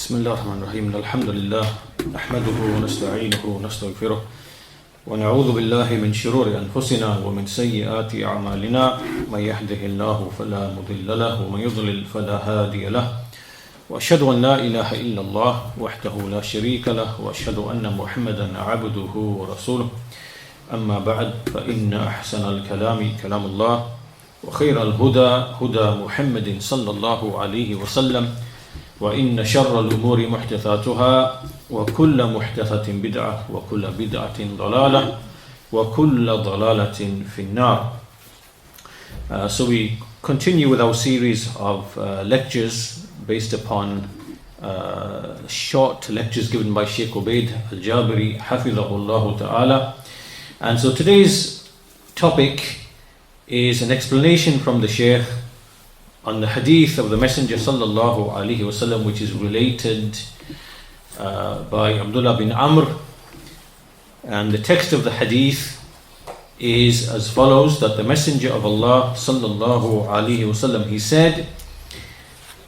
بسم الله الرحمن الرحيم الحمد لله نحمده ونستعينه ونستغفره ونعوذ بالله من شرور أنفسنا ومن سيئات أعمالنا من يهده الله فلا مضل له ومن يضلل فلا هادي له وأشهد أن لا إله إلا الله وحده لا شريك له وأشهد أن محمدا عبده ورسوله أما بعد فإن أحسن الكلام كلام الله وخير الهدى هدى محمد صلى الله عليه وسلم وإن شر الأمور محدثاتها وكل محدثة بدعة وكل بدعة ضلالة وكل ضلالة في النار. So we continue with our series of lectures based upon short lectures given by Shaykh Ubayd Al Jaabiri Hafidhahullah Ta'ala. And so today's topic is an explanation from the Shaykh on the hadith of the Messenger sallallahu alaihi wasallam, which is related by Abdullah bin Amr. And the text of the hadith is as follows: that the Messenger of Allah sallallahu alaihi wasallam, he said,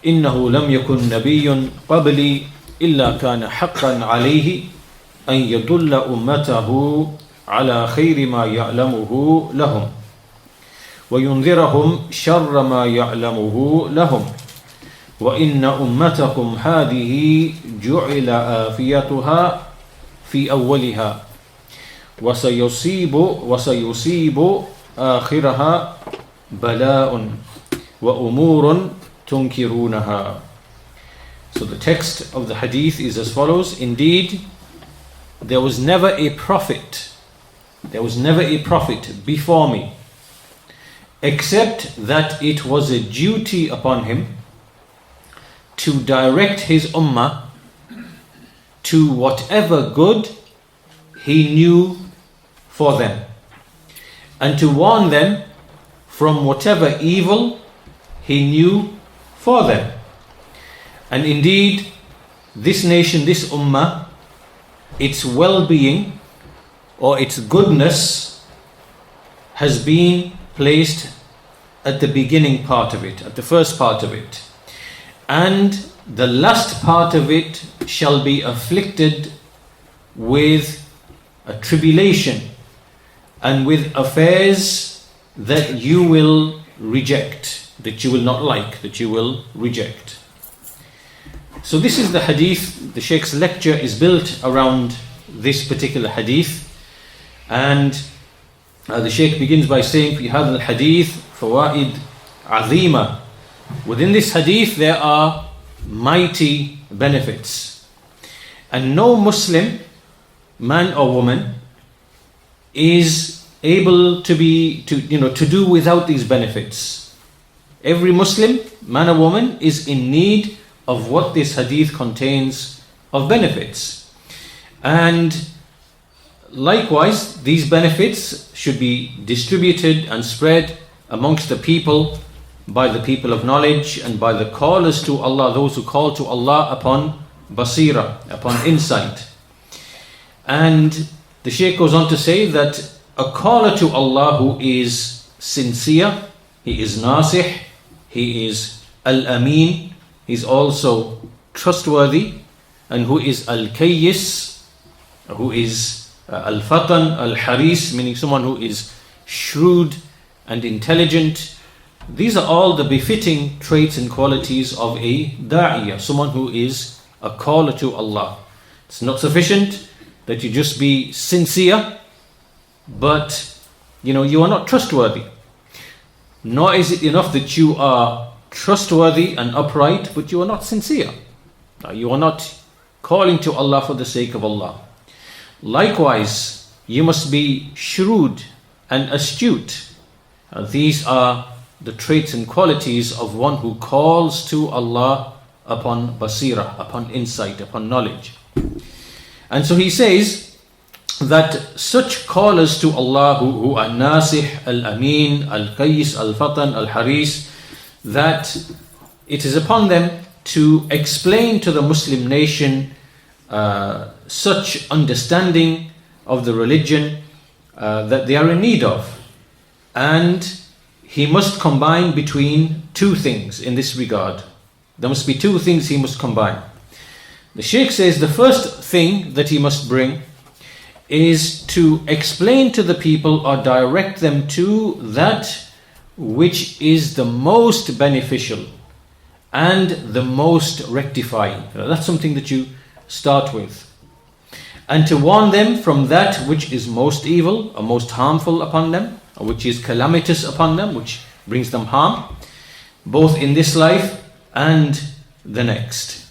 إنه لم يكن نبي قبلي إلا كان حقا عليه أن يدل أمته على خير ما يعلمه لهم وينذرهم شر ما يعلمه لهم وإن أمتكم هذه جعل آفيتها في أولها وسيصيب آخرها بلاء وأمور تنكرونها. So the text of the hadith is as follows: Indeed, there was never a prophet before me, except that it was a duty upon him to direct his ummah to whatever good he knew for them, and to warn them from whatever evil he knew for them. And indeed, this nation, this ummah, its well-being or its goodness has been placed at the beginning part of it, at the first part of it, and the last part of it shall be afflicted with a tribulation and with affairs that you will reject, that you will not like, that you will reject. So this is the hadith. The Shaykh's lecture is built around this particular hadith, and the Shaykh begins by saying, في هذا الحديث فوائد عظيمة. Within this hadith there are mighty benefits, and no Muslim, man or woman, is able to do without these benefits. Every Muslim, man or woman, is in need of what this hadith contains of benefits. And likewise, these benefits should be distributed and spread amongst the people by the people of knowledge and by the callers to Allah, those who call to Allah upon basira, upon insight. And the Shaykh goes on to say that a caller to Allah who is sincere, he is nasih, he is al-amin, he's also trustworthy, and who is al-kayyis, who is al-fatan, al-haris, meaning someone who is shrewd and intelligent. These are all the befitting traits and qualities of a da'iyah, someone who is a caller to Allah. It's not sufficient that you just be sincere, but you are not trustworthy. Nor is it enough that you are trustworthy and upright, but you are not sincere. You are not calling to Allah for the sake of Allah. Likewise, you must be shrewd and astute. These are the traits and qualities of one who calls to Allah upon basira, upon insight, upon knowledge. And so he says that such callers to Allah who are nasih, al-amin, al-qais, al-fatan, al-haris, that it is upon them to explain to the Muslim nation such understanding of the religion that they are in need of. And he must combine between two things in this regard. There must be two things he must combine. The Shaykh says the first thing that he must bring is to explain to the people or direct them to that which is the most beneficial and the most rectifying. That's something that you start with. And to warn them from that which is most evil or most harmful upon them, or which is calamitous upon them, which brings them harm, both in this life and the next.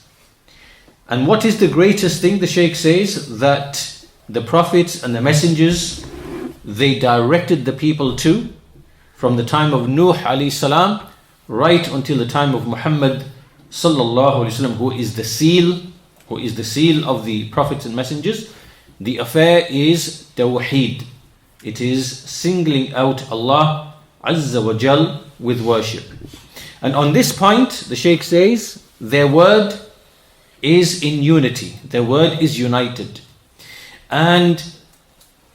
And what is the greatest thing? The Shaykh says that the prophets and the messengers, they directed the people to, from the time of Nuh alayhi salam right until the time of Muhammad sallallahu alayhi wasallam, who is the seal of the prophets and messengers. The affair is tawheed. It is singling out Allah azza wa jal with worship. And on this point, the Shaykh says, their word is in unity. Their word is united. And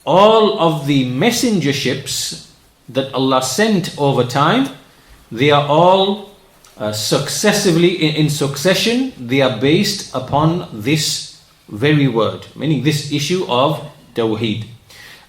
all of the messengerships that Allah sent over time, they are all successively, in succession, they are based upon this very word, meaning this issue of Tawheed.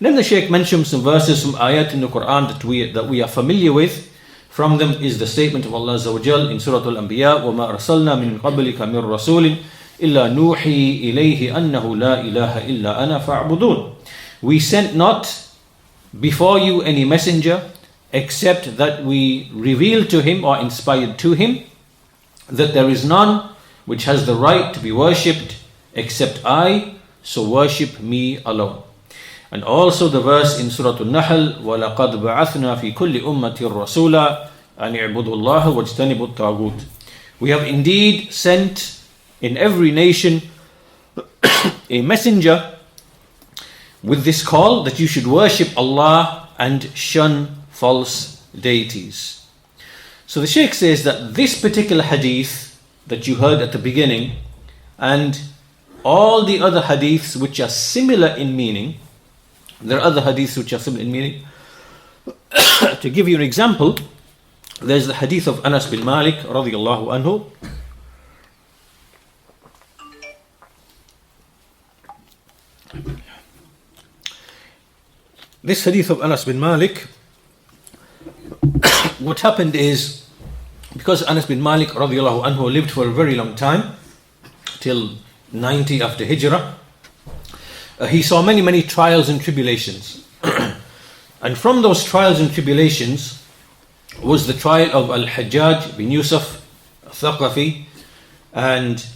Then the Shaykh mentions some verses, some ayat in the Quran that we are familiar with. From them is the statement of Allah Azza wa Jal in Surah Al-Anbiya, وَمَا أَرْسَلْنَا مِن قَبْلِكَ مِن رَسُولٍ إِلَّا نُوحِي إِلَيْهِ أَنَّهُ لَا إِلَهَ إِلَّا أَنَا فَاعْبُدُونَ. We sent not before you any messenger, except that we revealed to him or inspired to him that there is none which has the right to be worshipped except I, so worship me alone. And also the verse in Surah Al-Nahl, وَلَقَدْ بَعَثْنَا فِي كُلِّ أُمَّةٍ رَسُولًا أَنِ اعْبُدُوا اللَّهَ وَاجْتَنِبُوا الطَّاغُوتَ. We have indeed sent in every nation a messenger with this call that you should worship Allah and shun false deities. So the Shaykh says that this particular hadith that you heard at the beginning and all the other hadiths which are similar in meaning, there are other hadiths which are similar in meaning. To give you an example, there's the hadith of Anas bin Malik radiyallahu anhu. This hadith of Anas bin Malik, what happened is, because Anas bin Malik radiyallahu anhu lived for a very long time, till 90 after Hijrah, he saw many trials and tribulations. And from those trials and tribulations was the trial of Al-Hajjaj bin Yusuf Thaqafi, and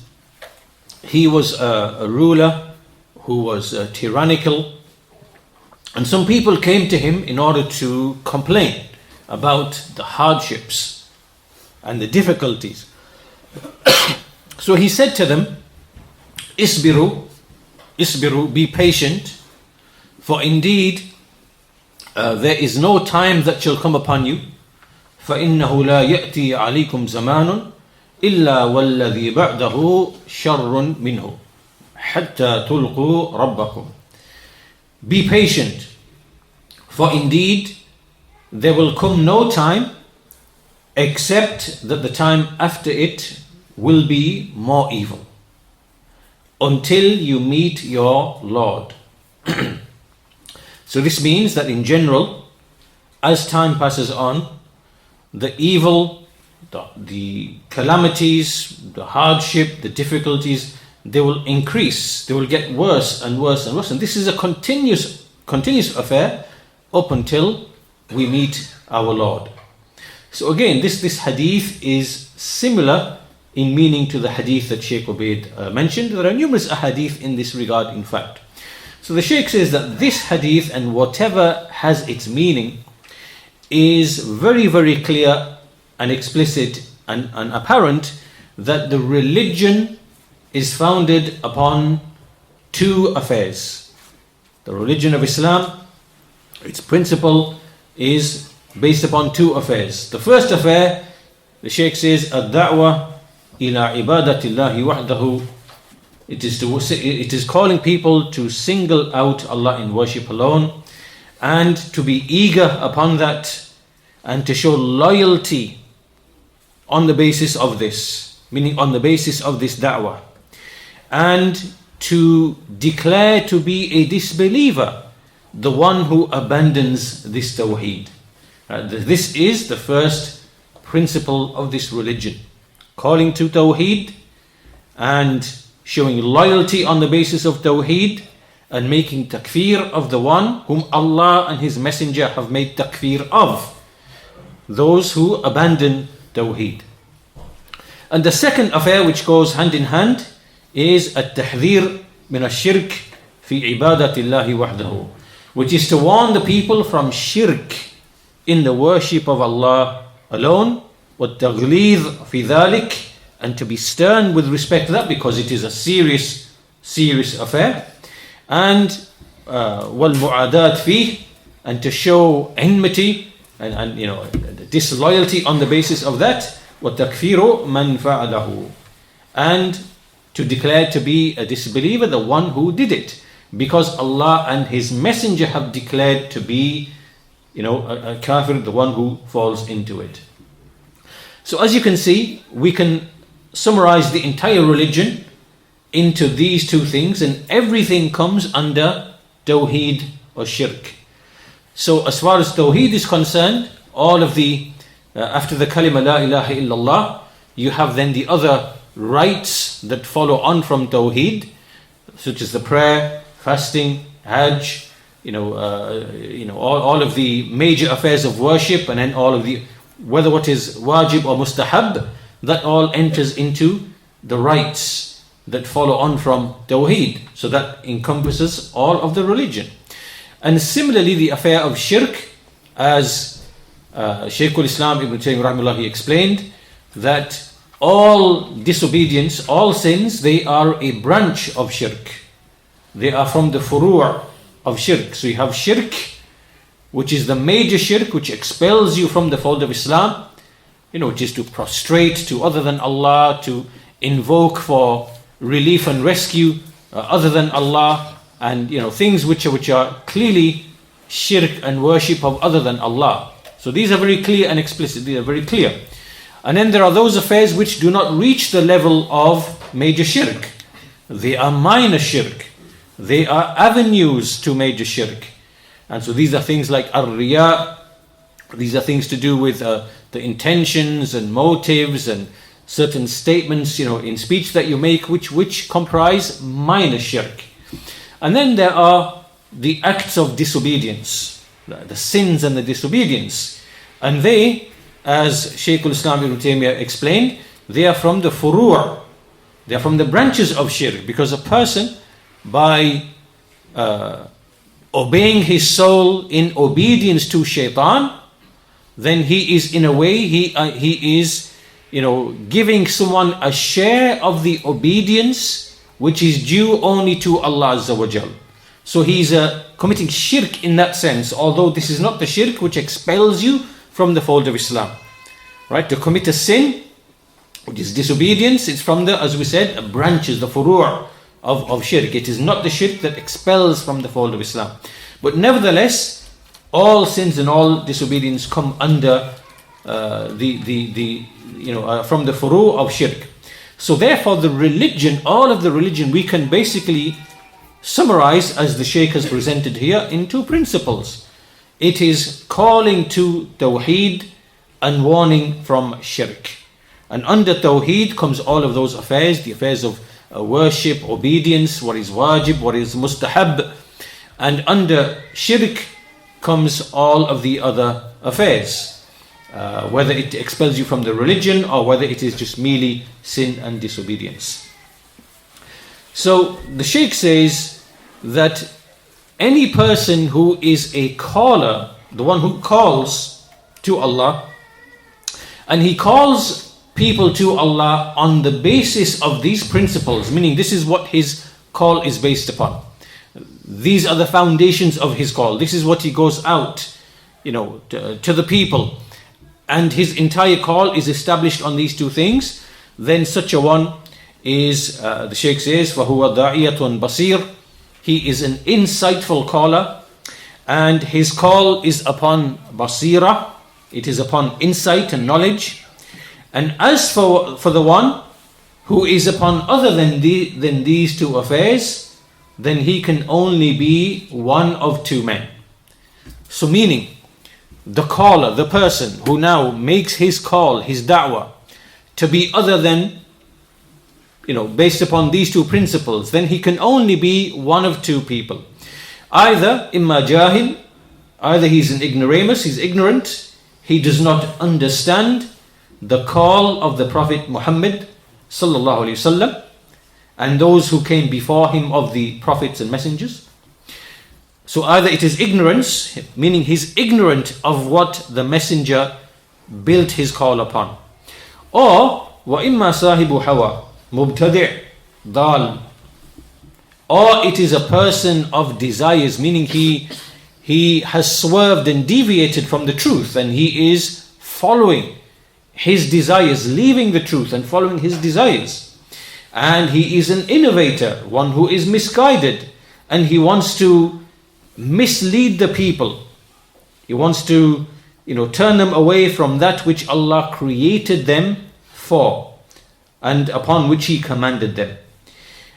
he was a ruler who was tyrannical. And some people came to him in order to complain about the hardships and the difficulties. So he said to them, Isbiru, be patient, for indeed there is no time that shall come upon you, فَإِنَّهُ لَا يَأْتِي عَلَيْكُمْ زَمَانٌ إِلَّا وَالَّذِي بَعْدَهُ شَرٌّ مِّنْهُ حَتَّى تُلْقُوا رَبَّكُمْ. Be patient, for indeed there will come no time except that the time after it will be more evil, until you meet your Lord. So this means that in general, as time passes on, the evil, the calamities, the hardship, the difficulties, they will increase. They will get worse and worse and worse. And this is a continuous affair up until we meet our Lord. So again, this hadith is similar in meaning to the hadith that Shaykh Ubayd mentioned. There are numerous hadith in this regard, in fact. So the Shaykh says that this hadith and whatever has its meaning is very clear and explicit and apparent that the religion is founded upon two affairs. The religion of Islam, its principle is based upon two affairs. The first affair, the Shaykh says, ad-da'wah ila ibadatillahi wahdahu. It is calling people to single out Allah in worship alone, and to be eager upon that, and to show loyalty on the basis of this, meaning on the basis of this da'wah. and to declare to be a disbeliever the one who abandons this tawheed. This is the first principle of this religion. Calling to tawheed and showing loyalty on the basis of tawheed, and making takfir of the one whom Allah and His Messenger have made takfir of, those who abandon tawheed. And the second affair which goes hand in hand is at-tahdhir min ash-shirk fi ibadati Allahi wahdahu, which is to warn the people from shirk in the worship of Allah alone, wat-taghlidh fi dhalik, and to be stern with respect to that because it is a serious affair, and wal-mu'adat fih, and to show enmity and disloyalty on the basis of that, wa-takfiru man fa'alahu, and to declare to be a disbeliever the one who did it, because Allah and His Messenger have declared to be a kafir, the one who falls into it. So as you can see, we can summarize the entire religion into these two things, and everything comes under tawheed or shirk. So as far as tawheed is concerned, all of the after the kalima la ilaha illallah, you have then the other rites that follow on from tawheed, such as the prayer, fasting, hajj, all of the major affairs of worship, and then all of the, whether what is wajib or mustahab, that all enters into the rites that follow on from tawheed. So that encompasses all of the religion. And similarly, the affair of shirk, as Shaykh Islam Ibn Taymiyyah rahimahullah, he explained that all disobedience, all sins, they are a branch of shirk. They are from the furu' of shirk. So you have shirk, which is the major shirk, which expels you from the fold of Islam, which is to prostrate to other than Allah, to invoke for relief and rescue other than Allah, and things which are clearly shirk and worship of other than Allah. So these are very clear and explicit. They are very clear. And then there are those affairs which do not reach the level of major shirk. They are minor shirk. They are avenues to major shirk. And so these are things like ar-riya. These are things to do with the intentions and motives and certain statements, in speech that you make, which comprise minor shirk. And then there are the acts of disobedience, the sins and the disobedience. And they, as Shaykh Islam Ibn Taymiyyah explained, they are from the furu', they are from the branches of shirk, because a person, by obeying his soul in obedience to shaitan, then he is, in a way, he is giving someone a share of the obedience which is due only to Allah Azza wa Jal. So he's committing shirk in that sense, although this is not the shirk which expels you from the fold of Islam. Right? To commit a sin, which is disobedience, it's from the, as we said, branches, the furu' of shirk. It is not the shirk that expels from the fold of Islam. But nevertheless, all sins and all disobedience come under from the furu' of shirk. So therefore the religion, all of the religion, we can basically summarize, as the Shaykh has presented here, in two principles. It is calling to tawheed and warning from shirk. And under tawheed comes all of those affairs, the affairs of worship, obedience, what is wajib, what is mustahab. And under shirk comes all of the other affairs, whether it expels you from the religion or whether it is just merely sin and disobedience. So the Shaykh says that any person who is a caller, the one who calls to Allah, and he calls people to Allah on the basis of these principles, meaning this is what his call is based upon. These are the foundations of his call. This is what he goes out, to the people. And his entire call is established on these two things. Then such a one is, the Shaykh says, فَهُوَ دَاعِيَةٌ بَصِيرٌ. He is an insightful caller, and his call is upon basira. It is upon insight and knowledge. And as for the one who is upon other than these two affairs, then he can only be one of two men. So meaning, the caller, the person who now makes his call, his da'wah, to be other than, based upon these two principles, then he can only be one of two people. Either imma jahil, either he's an ignoramus, he's ignorant, he does not understand the call of the Prophet Muhammad sallallahu alaihi wasallam and those who came before him of the prophets and messengers. So either it is ignorance, meaning he's ignorant of what the messenger built his call upon, or wa imma sahibu hawa mubtadi' dal, or it is a person of desires, meaning he has swerved and deviated from the truth, and he is following his desires, leaving the truth and following his desires. And he is an innovator, one who is misguided, and he wants to mislead the people. He wants to, turn them away from that which Allah created them for and upon which He commanded them.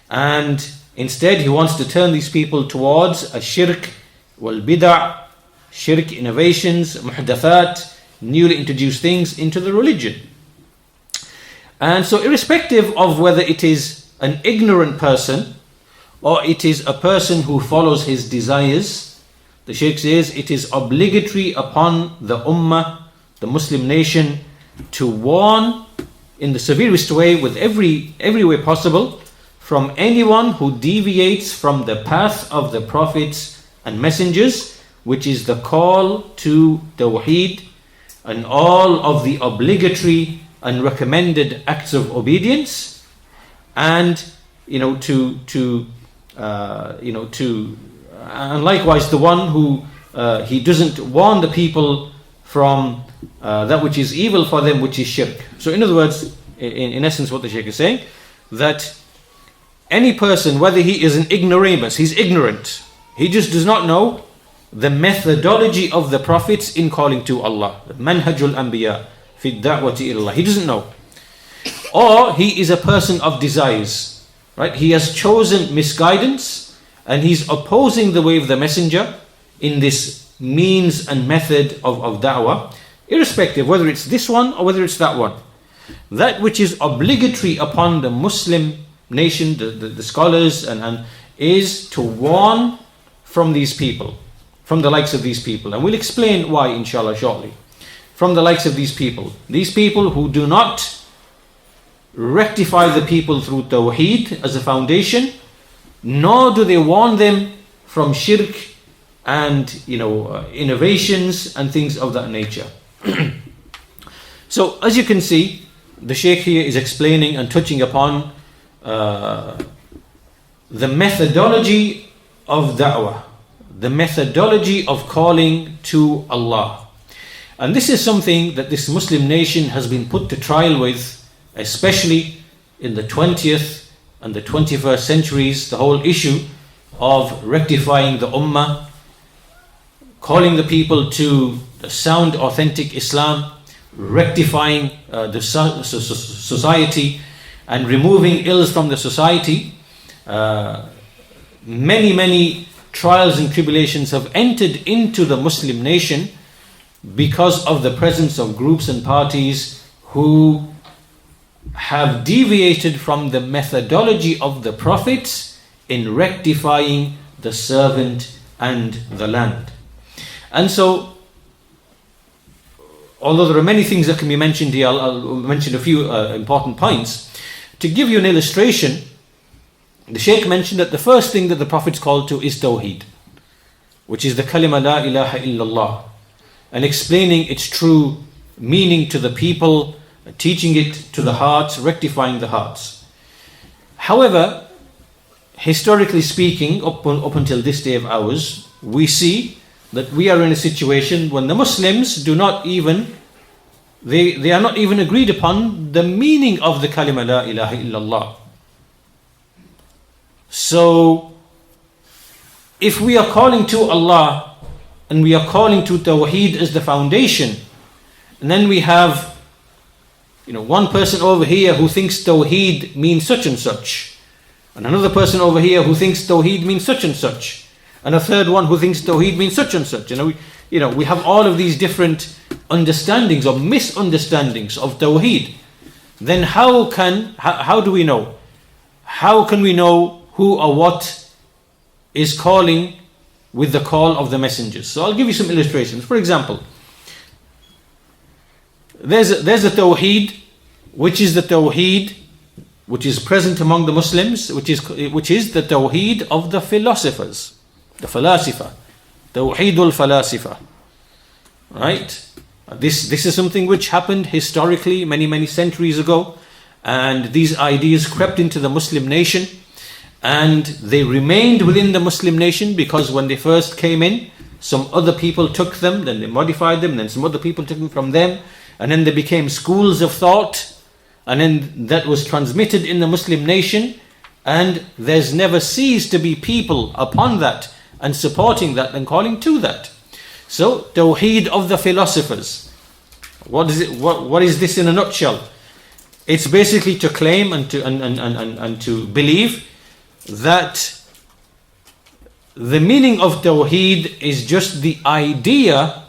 And instead, he wants to turn these people towards a shirk wal bid'ah, shirk, innovations, muhdathat, newly introduced things into the religion. And so irrespective of whether it is an ignorant person or it is a person who follows his desires, the Shaykh says it is obligatory upon the ummah, the Muslim nation, to warn in the severest way, with every way possible, from anyone who deviates from the path of the prophets and messengers, which is the call to Tawheed and all of the obligatory and recommended acts of obedience, and and likewise the one who he doesn't warn the people from that which is evil for them, which is shirk. So in other words, in essence, what the Shaykh is saying, that any person, whether he is an ignoramus, he's ignorant, he just does not know the methodology of the prophets in calling to Allah, manhajul anbiya fi da'wati ilallah, he doesn't know, or he is a person of desires, right? He has chosen misguidance and he's opposing the way of the messenger in this means and method of da'wah, irrespective whether it's this one or whether it's that one. That which is obligatory upon the Muslim nation, the scholars, and is to warn from these people, from the likes of these people. And we'll explain why, inshallah, shortly. From the likes of these people who do not rectify the people through Tawheed as a foundation, nor do they warn them from shirk and innovations and things of that nature. So as you can see, the Shaykh here is explaining and touching upon the methodology of da'wah, the methodology of calling to Allah. And this is something that this Muslim nation has been put to trial with, especially in the 20th and the 21st centuries, the whole issue of rectifying the ummah, calling the people to the sound, authentic Islam, rectifying the society and removing ills from the society. Many trials and tribulations have entered into the Muslim nation because of the presence of groups and parties who have deviated from the methodology of the prophets in rectifying the servant and the land. And so, although there are many things that can be mentioned here, I'll mention a few important points. To give you an illustration, the Shaykh mentioned that the first thing that the prophets called to is Tawheed, which is the kalima la ilaha illallah, and explaining its true meaning to the people, teaching it to the hearts, rectifying the hearts. However, historically speaking, up until this day of ours, we see that we are in a situation when the Muslims do not even, they are not even agreed upon the meaning of the kalima la ilaha illallah. So, if we are calling to Allah and we are calling to Tawheed as the foundation, and then we have one person over here who thinks Tawheed means such and such, and another person over here who thinks Tawheed means such and such, and a third one who thinks Tawheed means such and such. We have all of these different understandings or misunderstandings of Tawheed. Then how do we know? How can we know who or what is calling with the call of the messengers? So I'll give you some illustrations. For example, there's a Tawheed, which is the Tawheed which is present among the Muslims, which is the Tawheed of the philosophers, the Falasifa, Tawheedul Falasifa. Right? This is something which happened historically many centuries ago, and these ideas crept into the Muslim nation, and they remained within the Muslim nation because when they first came in, some other people took them, then they modified them, then some other people took them from them, and then they became schools of thought, and then that was transmitted in the Muslim nation, and there's never ceased to be people upon that and supporting that and calling to that. So, Tawheed of the philosophers. What is it? What is this in a nutshell? It's basically to claim and to believe that the meaning of Tawheed is just the idea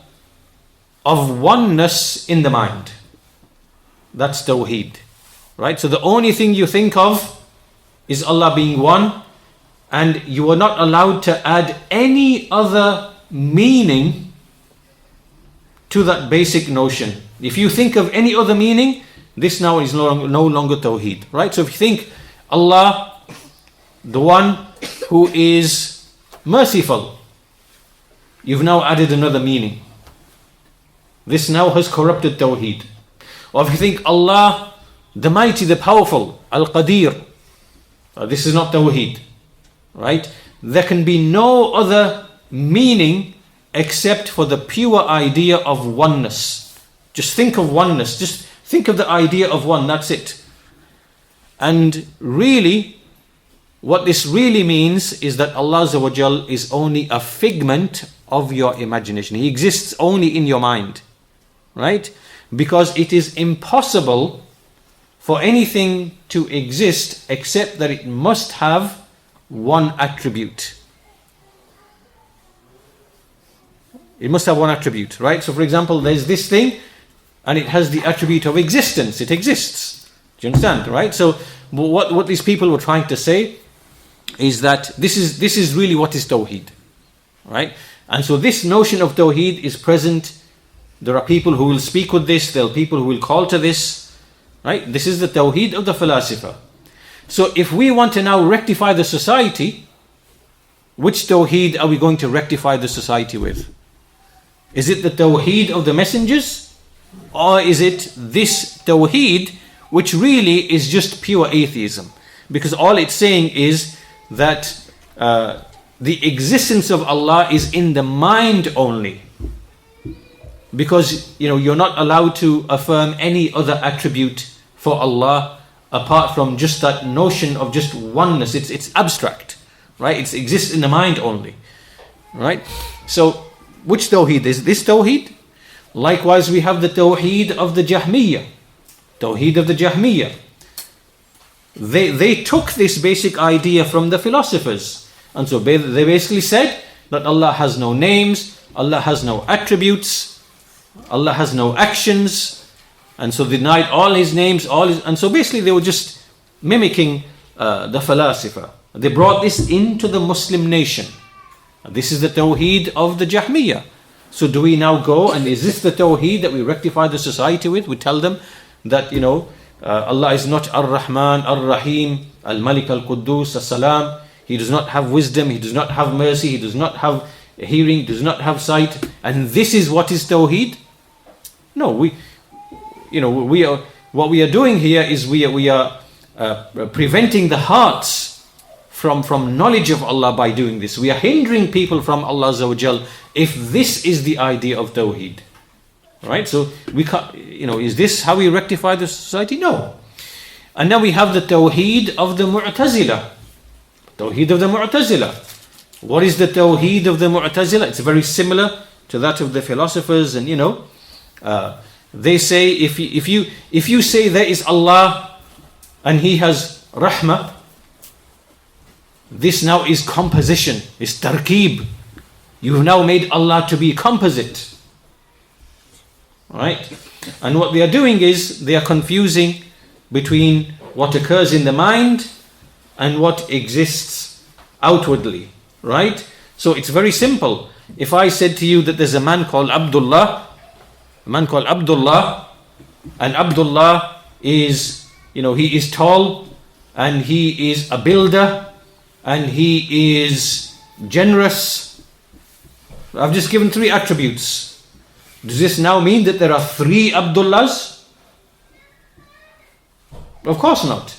of oneness in the mind. That's Tawheed. Right? So the only thing you think of is Allah being one, and you are not allowed to add any other meaning to that basic notion. If you think of any other meaning, this now is no longer Tawheed. Right? So if you think Allah, the one who is merciful, you've now added another meaning. This now has corrupted Tawheed. Or if you think Allah, the mighty, the powerful, Al-Qadir, this is not Tawheed. Right? There can be no other meaning except for the pure idea of oneness. Just think of oneness. Just think of the idea of one. That's it. And really, what this really means is that Allah Azza wa Jal is only a figment of your imagination. He exists only in your mind. Right? Because it is impossible for anything to exist except that it must have one attribute. It must have one attribute, right? So for example, there's this thing and it has the attribute of existence. It exists. Do you understand, right? So what these people were trying to say is that this is really what is Tawheed, right? And so this notion of Tawheed is present. There are people who will speak with this. There are people who will call to this, right? This is the Tawheed of the Falasifa. So if we want to now rectify the society, which Tawheed are we going to rectify the society with? Is it the Tawheed of the messengers? Or is it this Tawheed which really is just pure atheism? Because all it's saying is that the existence of Allah is in the mind only. Because you're not allowed to affirm any other attribute for Allah apart from just that notion of just oneness. It's abstract, right? It exists in the mind only, right? So which Tawheed is this Tawheed? Likewise, we have the Tawheed of the Jahmiyyah. Tawheed of the Jahmiyyah. They took this basic idea from the philosophers, and so they basically said that Allah has no names, Allah has no attributes, Allah has no actions, and so they denied all His names, and so basically they were just mimicking the Falasifa. They brought this into the Muslim nation. This is the Tawheed of the Jahmiyyah. So do we now go, and is this the Tawheed that we rectify the society with? We tell them that Allah is not Ar-Rahman, Ar-Rahim, Al-Malik, Al-Quddus, As-Salam. He does not have wisdom, He does not have mercy, He does not have hearing, does not have sight, and this is what is Tawheed? No, what we are doing here is we are preventing the hearts from knowledge of Allah by doing this. We are hindering people from Allah Azza wa Jal if this is the idea of Tawheed. Right? So we can't, is this how we rectify the society? No. And now we have the Tawheed of the Mu'tazila. Tawheed of the Mu'tazila. What is the Tawheed of the Mu'tazila? It's very similar to that of the philosophers, and They say if you say there is Allah and He has rahmah, this now is composition, is tarkeeb. You've now made Allah to be composite. Right? And what they are doing is they are confusing between what occurs in the mind and what exists outwardly. Right? So it's very simple. If I said to you that there's a man called Abdullah, and Abdullah is, he is tall, and he is a builder, and he is generous. I've just given 3 attributes. Does this now mean that there are 3 Abdullahs? Of course not.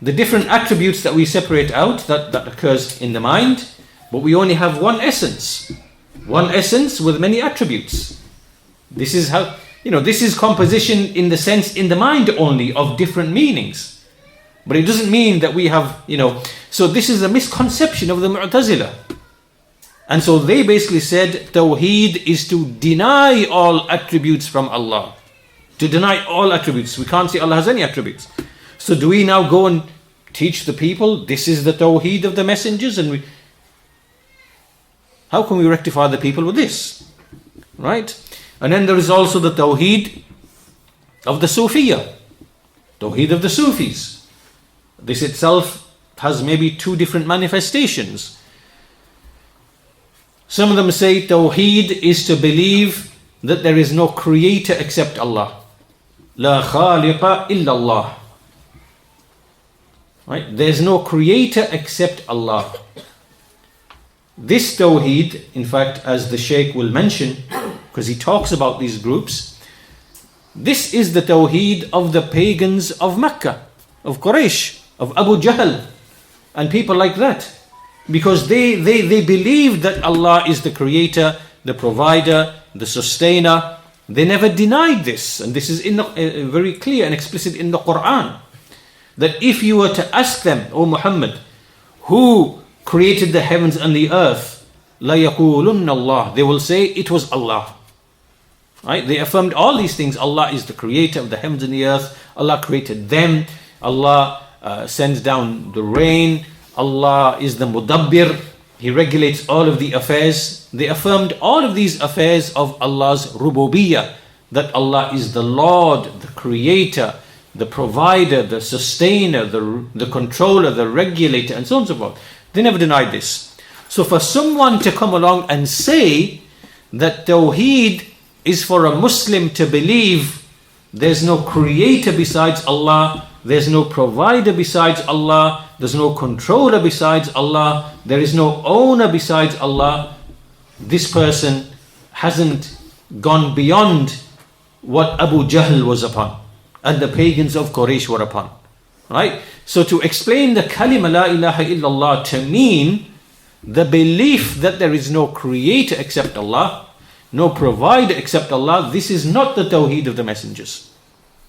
The different attributes that we separate out, that occurs in the mind, but we only have one essence. One essence with many attributes. This is how, this is composition in the sense in the mind only of different meanings. But it doesn't mean that we have, so this is a misconception of the Mu'tazila. And so they basically said Tawheed is to deny all attributes from Allah. To deny all attributes. We can't say Allah has any attributes. So do we now go and teach the people this is the Tawheed of the messengers? And how can we rectify the people with this? Right? And then there is also the Tawheed of the Sufiya. Tawheed of the Sufis. This itself has maybe 2 different manifestations. Some of them say Tawheed is to believe that there is no creator except Allah. La khaliqa illa Allah. Right? There is no creator except Allah. This Tawheed, in fact, as the Shaykh will mention, because he talks about these groups, this is the Tawheed of the pagans of Mecca, of Quraysh, of Abu Jahl, and people like that. Because they believe that Allah is the creator, the provider, the sustainer. They never denied this. And this is very clear and explicit in the Quran. That if you were to ask them, O Muhammad, who created the heavens and the earth, la yaqulunna Allah, they will say it was Allah. Right? They affirmed all these things. Allah is the creator of the heavens and the earth. Allah created them. Allah sends down the rain. Allah is the Mudabbir. He regulates all of the affairs. They affirmed all of these affairs of Allah's Rububiyyah, that Allah is the Lord, the creator, the provider, the sustainer, the controller, the regulator, and so on and so forth. They never denied this. So for someone to come along and say that Tawheed is for a Muslim to believe there's no creator besides Allah, there's no provider besides Allah, there's no controller besides Allah, there is no owner besides Allah, this person hasn't gone beyond what Abu Jahl was upon and the pagans of Quraysh were upon. Right? So to explain the kalima la ilaha illallah to mean the belief that there is no creator except Allah, no provider except Allah, this is not the Tawheed of the messengers.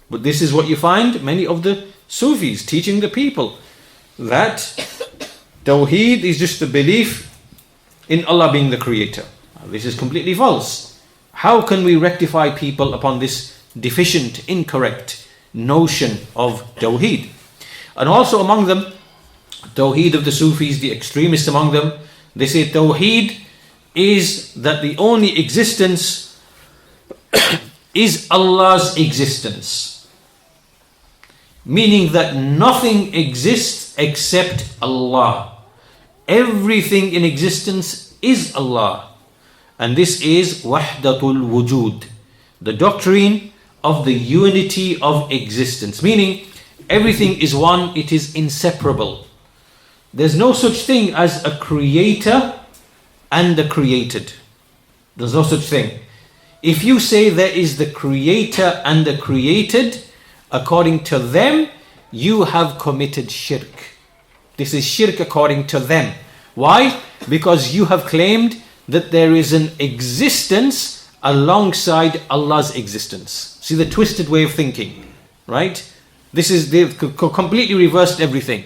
But this is what you find many of the Sufis teaching the people, that Tawheed is just the belief in Allah being the creator. This is completely false. How can we rectify people upon this deficient, incorrect notion of Tawheed? And also among them, Tawheed of the Sufis, the extremists among them, they say Tawheed is that the only existence is Allah's existence. Meaning that nothing exists except Allah. Everything in existence is Allah. And this is Wahdatul Wujud, the doctrine of the unity of existence. Meaning, everything is one, it is inseparable. There's no such thing as a creator and the created. There's no such thing. If you say there is the creator and the created, according to them, you have committed shirk. This is shirk according to them. Why? Because you have claimed that there is an existence alongside Allah's existence. See the twisted way of thinking, right? They've completely reversed everything.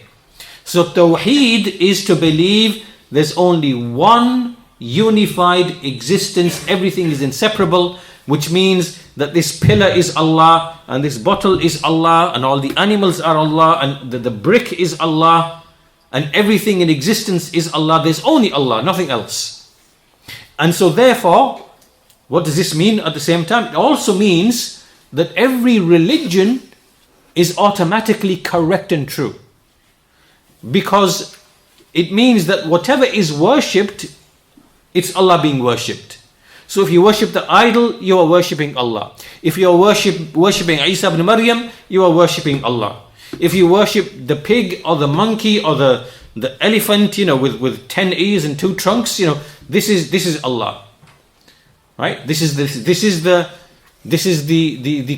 So Tawheed is to believe there's only one unified existence, everything is inseparable. which means that this pillar is Allah, and this bottle is Allah, and all the animals are Allah, and the brick is Allah, and everything in existence is Allah. There's only Allah, nothing else. And so therefore, what does this mean at the same time? It also means that every religion is automatically correct and true. Because it means that whatever is worshipped, it's Allah being worshipped. So if you worship the idol, you are worshipping Allah. If you are worshipping Isa ibn Maryam, you are worshipping Allah. If you worship the pig or the monkey or the elephant, with 10 ears and 2 trunks, this is Allah. Right? This is the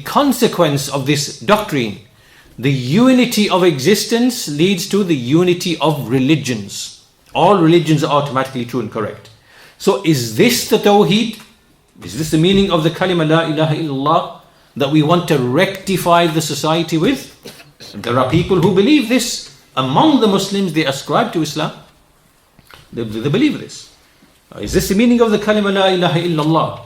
consequence of this doctrine. The unity of existence leads to the unity of religions. All religions are automatically true and correct. So is this the Tawheed? Is this the meaning of the kalima la ilaha illallah that we want to rectify the society with? There are people who believe this. Among the Muslims, they ascribe to Islam. They believe this. Is this the meaning of the kalima la ilaha illallah?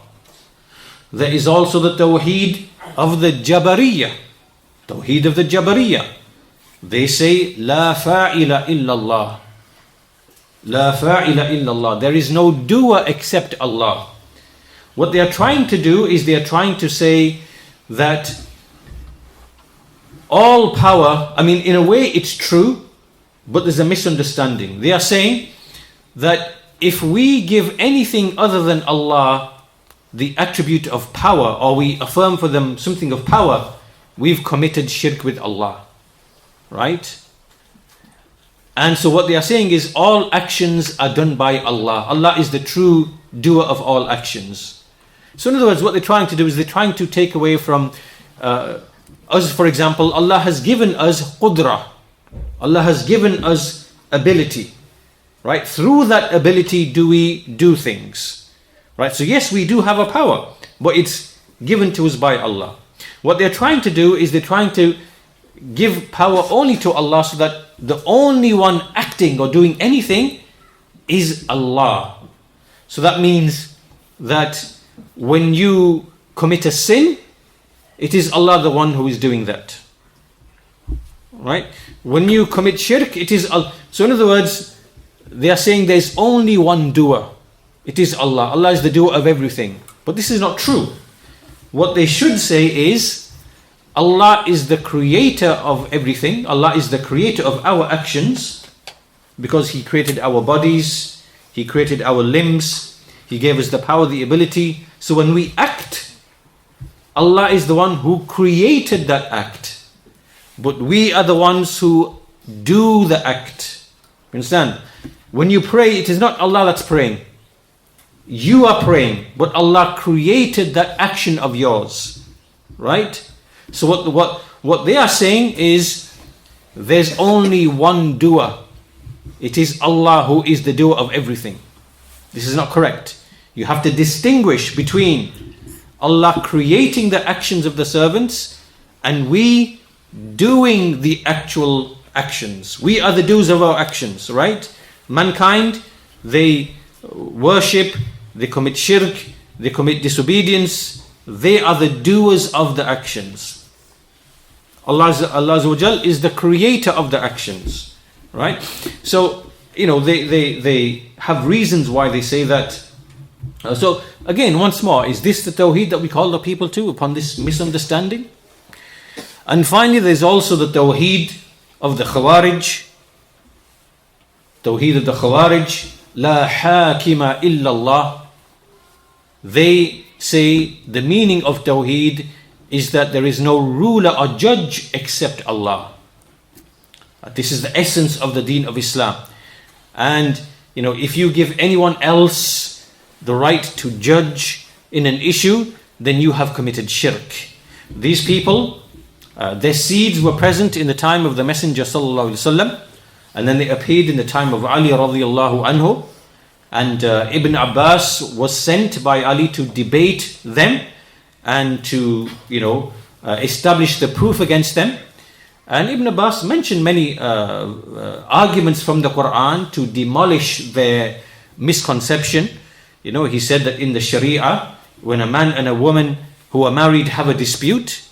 There is also the Tawheed of the Jabariyah. Tawheed of the Jabariyah. They say, La fa'ila illallah. La fa'ila illallah. There is no doer except Allah. What they are trying to do is they are trying to say that all power, in a way it's true, but there's a misunderstanding. They are saying that if we give anything other than Allah the attribute of power, or we affirm for them something of power, we've committed shirk with Allah. Right? And so what they are saying is all actions are done by Allah. Allah is the true doer of all actions. So in other words, what they're trying to do is they're trying to take away from us, for example, Allah has given us qudra. Allah has given us ability. Right? Through that ability do we do things. Right? So yes, we do have a power, but it's given to us by Allah. What they're trying to do is they're trying to give power only to Allah, so that the only one acting or doing anything is Allah. So that means that when you commit a sin, it is Allah the one who is doing that. Right? When you commit shirk, it is Allah. So in other words, they are saying there's only one doer. It is Allah. Allah is the doer of everything. But this is not true. What they should say is, Allah is the creator of everything. Allah is the creator of our actions, because He created our bodies, He created our limbs, He gave us the power, the ability. So when we act, Allah is the one who created that act. But we are the ones who do the act. You understand? When you pray, it is not Allah that's praying. You are praying, but Allah created that action of yours. Right? So what they are saying is, there's only one doer. It is Allah who is the doer of everything. This is not correct. You have to distinguish between Allah creating the actions of the servants and we doing the actual actions. We are the doers of our actions, right? Mankind, they worship, they commit shirk, they commit disobedience. They are the doers of the actions. Allah Azza wa Jal is the creator of the actions, right? So, they have reasons why they say that. So, again, once more, is this the Tawheed that we call the people to upon this misunderstanding? And finally, there's also the Tawheed of the Khawarij. Tawheed of the Khawarij. La hakima illallah. They say the meaning of Tawheed is that there is no ruler or judge except Allah. This is the essence of the deen of Islam. And, if you give anyone else the right to judge in an issue, then you have committed shirk. These people, their seeds were present in the time of the Messenger sallallahu alaihi wasallam, and then they appeared in the time of Ali radiallahu anhu. And Ibn Abbas was sent by Ali to debate them and to, establish the proof against them. And Ibn Abbas mentioned many arguments from the Quran to demolish their misconception. He said that in the Sharia, when a man and a woman who are married have a dispute,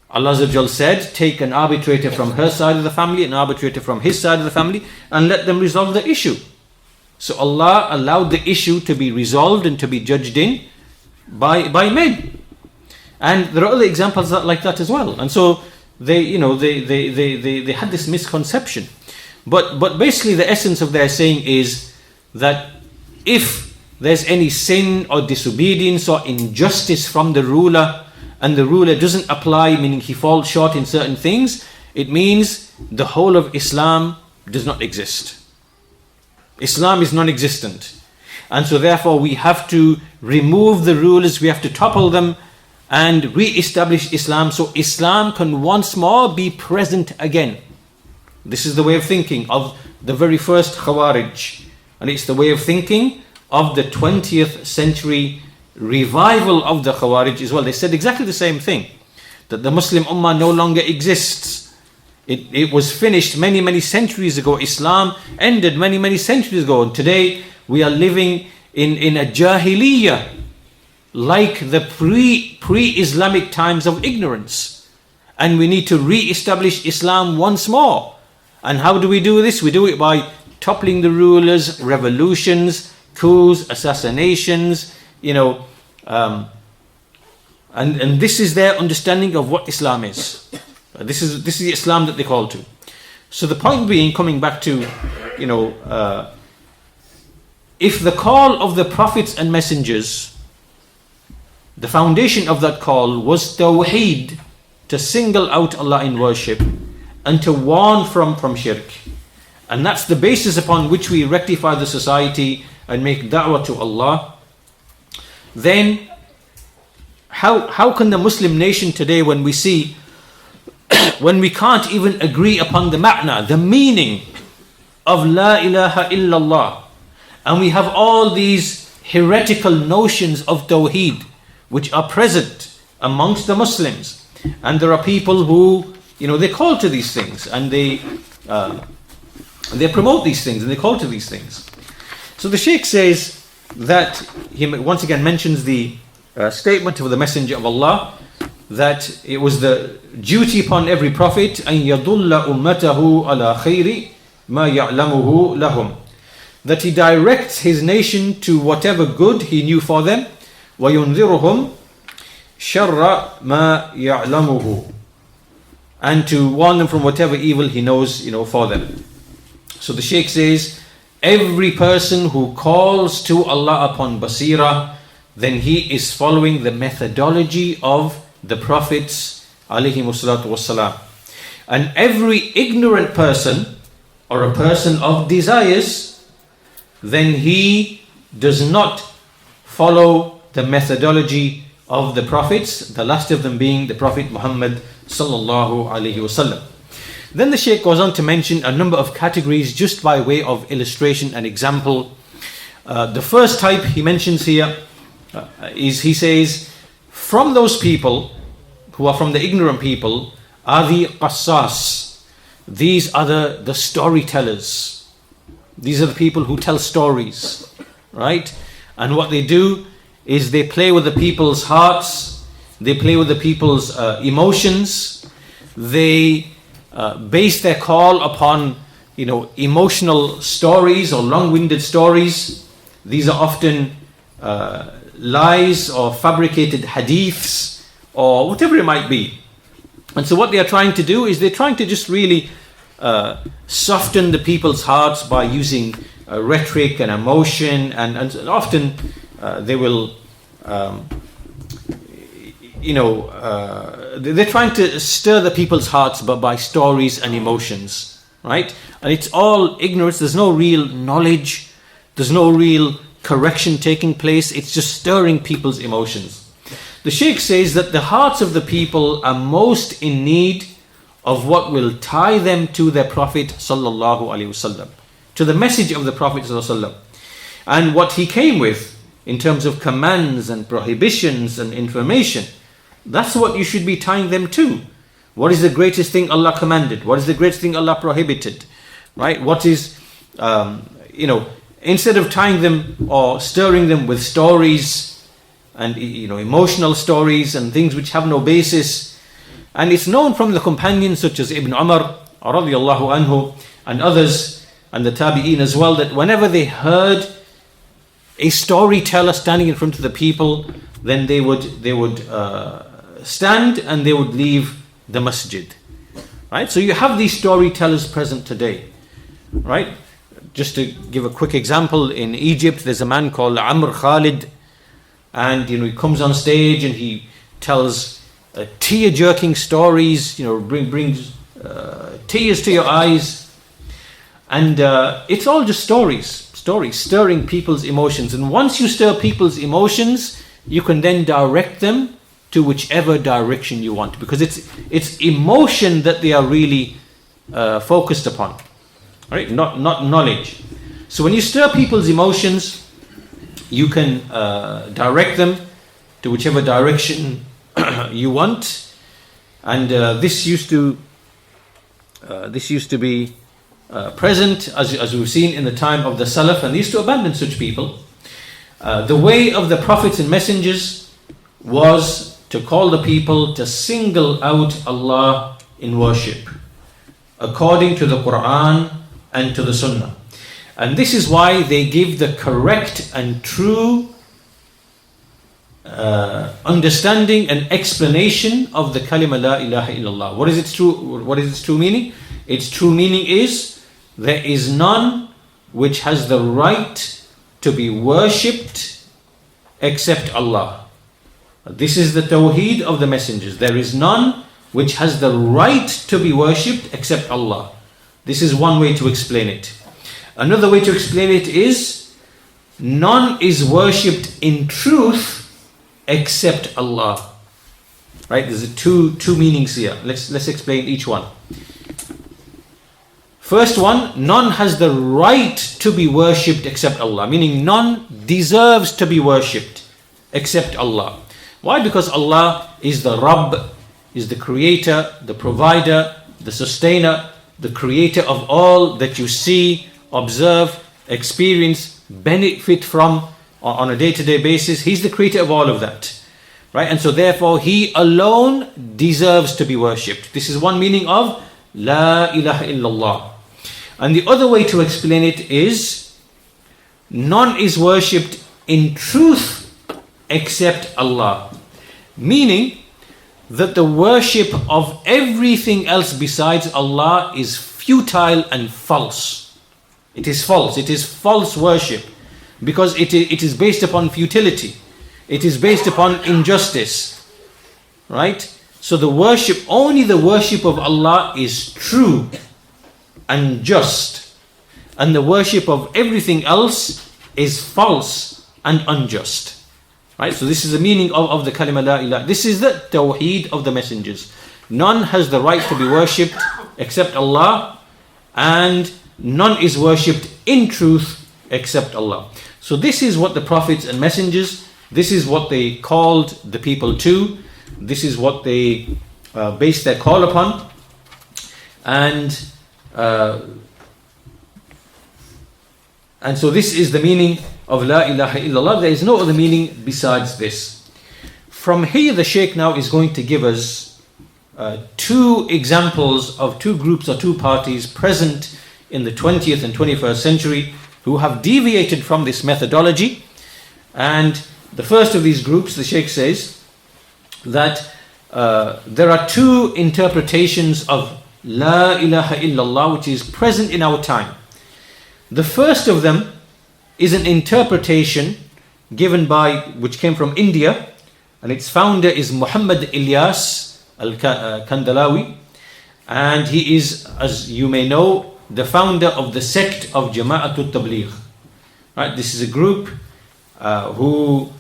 Allah Azza wa Jal said, take an arbitrator from her side of the family, an arbitrator from his side of the family, and let them resolve the issue. So Allah allowed the issue to be resolved and to be judged in by men. And there are other examples like that as well. And so they had this misconception. But basically the essence of their saying is that if there's any sin or disobedience or injustice from the ruler, and the ruler doesn't apply, meaning he falls short in certain things, it means the whole of Islam does not exist. Islam is non-existent. And so therefore we have to remove the rulers, we have to topple them and re-establish Islam so Islam can once more be present again. This is the way of thinking of the very first Khawarij. And it's the way of thinking of the 20th century revival of the Khawarij as well. They said exactly the same thing, that the Muslim Ummah no longer exists. It was finished many centuries ago. Islam ended many centuries ago. And today we are living in a Jahiliyyah, like the pre-Islamic times of ignorance. And we need to re-establish Islam once more. And how do we do this? We do it by toppling the rulers, revolutions, coups, assassinations, and this is their understanding of what Islam is. This is the Islam that they call to. So the point being, coming back to, if the call of the prophets and messengers, the foundation of that call was tawheed, to single out Allah in worship and to warn from shirk, and that's the basis upon which we rectify the society and make da'wah to Allah, then how can the Muslim nation today, when we see, when we can't even agree upon the ma'na, the meaning of La ilaha illallah, and we have all these heretical notions of tawheed which are present amongst the Muslims, and there are people who, they call to these things, and they promote these things, and they call to these things. So the Shaykh says that, he once again mentions the statement of the Messenger of Allah, that it was the duty upon every prophet أن يضل أمته على خير ما يعلمه لهم, that he directs his nation to whatever good he knew for them, وينذرهم شر ما يعلمه, and to warn them from whatever evil he knows, for them. So the Shaykh says, every person who calls to Allah upon basira, then he is following the methodology of the prophets alayhimu salatu wassalam. And every ignorant person, or a person of desires, then he does not follow the methodology of the prophets, the last of them being the Prophet Muhammad sallallahu alayhi wasallam. Then the Shaykh goes on to mention a number of categories just by way of illustration and example. The first type he mentions here is, he says, from those people who are from the ignorant people are the qassas. These are the storytellers. These are the people who tell stories, right? And what they do is they play with the people's hearts, they play with the people's emotions, they base their call upon emotional stories or long-winded stories. These are often lies or fabricated hadiths or whatever it might be. And so what they are trying to do is they're trying to just really soften the people's hearts by using rhetoric and emotion, and often they will they're trying to stir the people's hearts but by stories and emotions, right? And it's all ignorance. There's no real knowledge, there's no real correction taking place. It's just stirring people's emotions. The Shaykh says that the hearts of the people are most in need of what will tie them to their Prophet sallallahu alaihi wasallam, to the message of the Prophet sallallahu alaihi wasallam, and what he came with in terms of commands and prohibitions and information. That's what you should be tying them to. What is the greatest thing Allah commanded? What is the greatest thing Allah prohibited? Right? What is, instead of tying them or stirring them with stories and emotional stories and things which have no basis. And it's known from the companions such as Ibn Umar radiallahu anhu and others, and the Tabi'een as well, that whenever they heard a storyteller standing in front of the people, then they would stand and they would leave the masjid. Right? So you have these storytellers present today. Right? Just to give a quick example, in Egypt there's a man called Amr Khalid, and he comes on stage and he tells tear-jerking stories, brings tears to your eyes, and it's all just stories stirring people's emotions. And once you stir people's emotions, you can then direct them to whichever direction you want, because it's emotion that they are really focused upon, right? Not knowledge. So when you stir people's emotions, you can direct them to whichever direction you want. And this used to be present, as we've seen in the time of the Salaf, and they used to abandon such people. The way of the prophets and messengers was to call the people to single out Allah in worship, according to the Quran and to the Sunnah. And this is why they give the correct and true understanding and explanation of the kalima la ilaha illallah. What is its true meaning? Its true meaning is, there is none which has the right to be worshipped except Allah. This is the tawheed of the messengers. There is none which has the right to be worshipped except Allah. This is one way to explain it. Another way to explain it is, none is worshipped in truth except Allah. Right? There's two meanings here. Let's explain each one. First one, none has the right to be worshipped except Allah, meaning none deserves to be worshipped except Allah. Why? Because Allah is the Rabb, is the creator, the provider, the sustainer, the creator of all that you see, observe, experience, benefit from on a day-to-day basis. He's the creator of all of that. Right? And so therefore He alone deserves to be worshipped. This is one meaning of La ilaha illallah. And the other way to explain it is, none is worshipped in truth except Allah. Meaning that the worship of everything else besides Allah is futile and false. It is false. It is false worship, because it is based upon futility. It is based upon injustice. Right? So only the worship of Allah is true and just, and the worship of everything else is false and unjust. Right? So this is the meaning of the kalima la ilaha. This is the tawheed of the messengers. None has the right to be worshipped except Allah, and none is worshipped in truth except Allah. So this is what the prophets and messengers, this is what they called the people to, this is what they based their call upon. And so this is the meaning of La ilaha illallah. There is no other meaning besides this. From here, the Shaykh now is going to give us two examples of two groups or two parties present in the 20th and 21st century who have deviated from this methodology. And the first of these groups, the Shaykh says that there are two interpretations of La ilaha illallah which is present in our time. The first of them is an interpretation which came from India, and its founder is Muhammad Ilyas Al-Kandalawi, and he is, as you may know, the founder of the sect of Jama'atul Tabligh. Right? This is a group who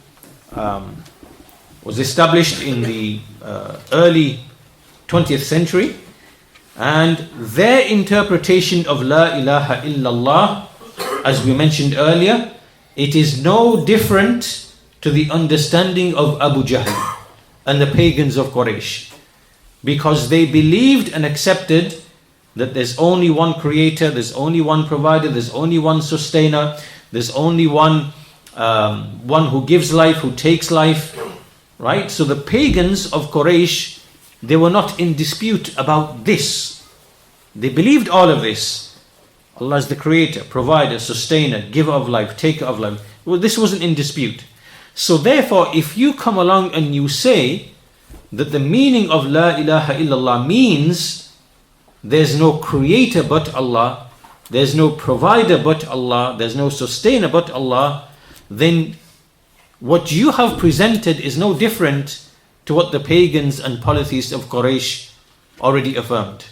was established in the early 20th century, and their interpretation of La ilaha illallah, as we mentioned earlier, it is no different to the understanding of Abu Jahl and the pagans of Quraysh, because they believed and accepted that there's only one creator, there's only one provider, there's only one sustainer, there's only one one who gives life, who takes life, right? So the pagans of Quraysh, they were not in dispute about this. They believed all of this. Allah is the creator, provider, sustainer, giver of life, taker of life. Well, this wasn't in dispute. So therefore, if you come along and you say that the meaning of La ilaha illallah means there's no creator but Allah, there's no provider but Allah, there's no sustainer but Allah, then what you have presented is no different to what the pagans and polytheists of Quraysh already affirmed.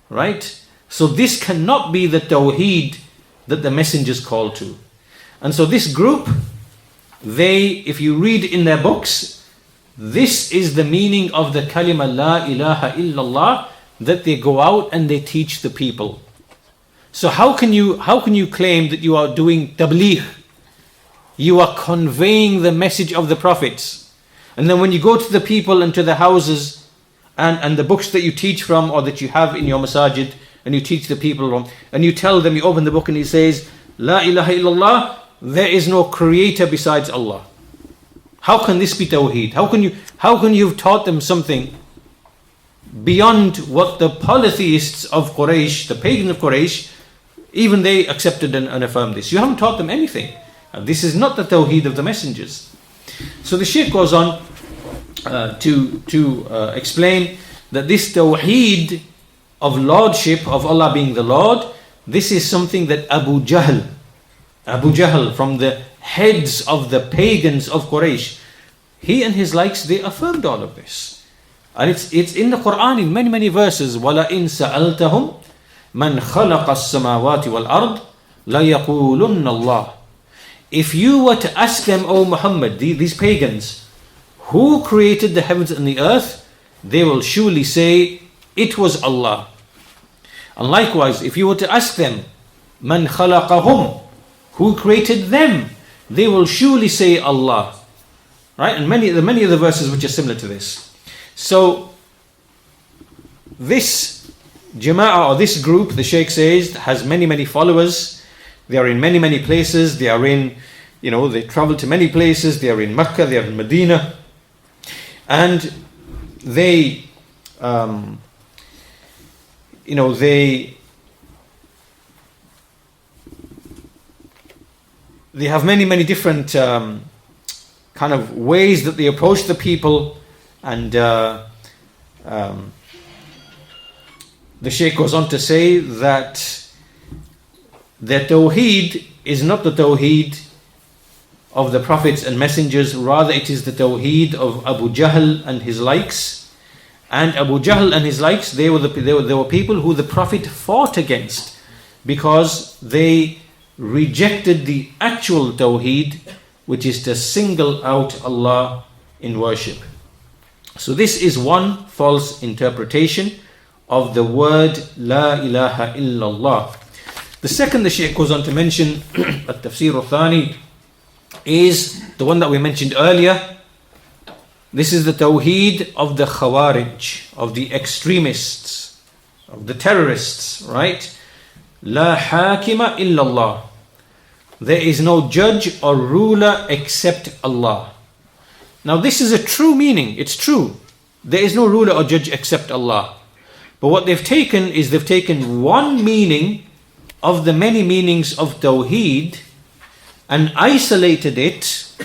Right? So this cannot be the tawheed that the messengers called to. And so this group, if you read in their books, this is the meaning of the kalima La ilaha illallah that they go out and they teach the people. So how can you claim that you are doing tabligh? You are conveying the message of the prophets. And then when you go to the people and to the houses and the books that you teach from or that you have in your masajid and you teach the people from, and you tell them, you open the book and it says, La ilaha illallah, there is no creator besides Allah. How can this be tawheed? How can you have taught them something beyond what the polytheists of Quraysh, the pagans of Quraysh, even they accepted and affirmed this? You haven't taught them anything. And this is not the tawheed of the messengers. So the Shaykh goes on to explain that this tawheed of lordship, of Allah being the Lord, this is something that Abu Jahl, from the heads of the pagans of Quraysh, he and his likes, they affirmed all of this. And it's in the Quran in many, many verses. وَلَئِن سَأَلْتَهُمْ مَنْ خَلَقَ السَّمَاوَاتِ وَالْأَرْضِ لَيَقُولُنَّ اللَّهِ. If you were to ask them, O Muhammad, these pagans, who created the heavens and the earth, they will surely say, it was Allah. And likewise, if you were to ask them, Man khalaqahum, who created them, they will surely say Allah. Right? And many of the verses which are similar to this. So, this jama'ah or this group, the Shaykh says, has many, many followers. They are in many, many places. They are in, they travel to many places. They are in Mecca, they are in Medina. And they, they have many, many different kind of ways that they approach the people. And the Shaykh goes on to say that the tawheed is not the tawheed of the prophets and messengers, rather it is the tawheed of Abu Jahl and his likes. And Abu Jahl and his likes, they were people who the Prophet fought against because they rejected the actual tawheed, which is to single out Allah in worship. So this is one false interpretation of the word La ilaha illallah. The second the Shaykh goes on to mention, At-Tafsir al-Thani, is the one that we mentioned earlier. This is the tawheed of the Khawarij, of the extremists, of the terrorists, right? La hakima illallah. There is no judge or ruler except Allah. Now this is a true meaning, it's true. There is no ruler or judge except Allah. But what they've taken is they've taken one meaning of the many meanings of Tawheed and isolated it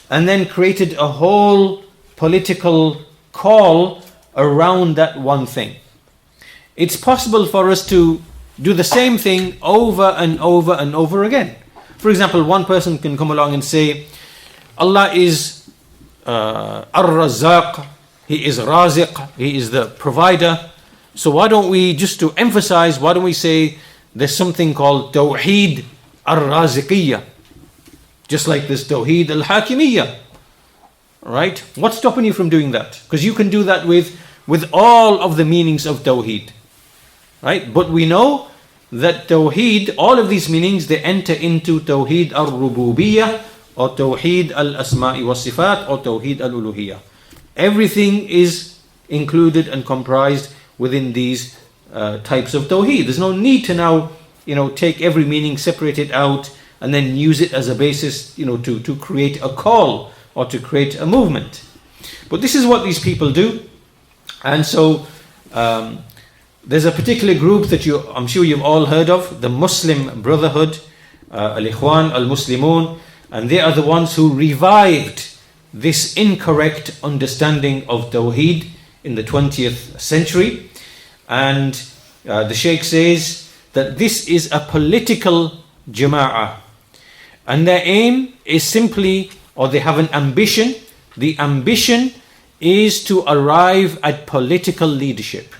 and then created a whole political call around that one thing. It's possible for us to do the same thing over and over and over again. For example, one person can come along and say, Allah is Ar-Razzaq, He is Raziq, He is the provider. So why don't we, just to emphasize, why don't we say there's something called Tawheed Ar-Raziqiyya, just like this Tawheed Al-Hakimiyya, right? What's stopping you from doing that? Because you can do that with all of the meanings of Tawheed, right? But we know that Tawheed, all of these meanings, they enter into Tawheed Ar-Rububiyyah or Tawheed Al-Asma'i wa Sifat or Tawheed Al-Uluhiyyah. Everything is included and comprised within these types of Tawheed. There's no need to now, take every meaning, separate it out and then use it as a basis, to create a call or to create a movement. But this is what these people do. And so there's a particular group that I'm sure you've all heard of, the Muslim Brotherhood, Al-Ikhwan Al-Muslimun, and they are the ones who revived this incorrect understanding of Tawheed in the 20th century. And the Shaykh says that this is a political jama'ah, and their aim is simply, or they have an ambition. The ambition is to arrive at political leadership.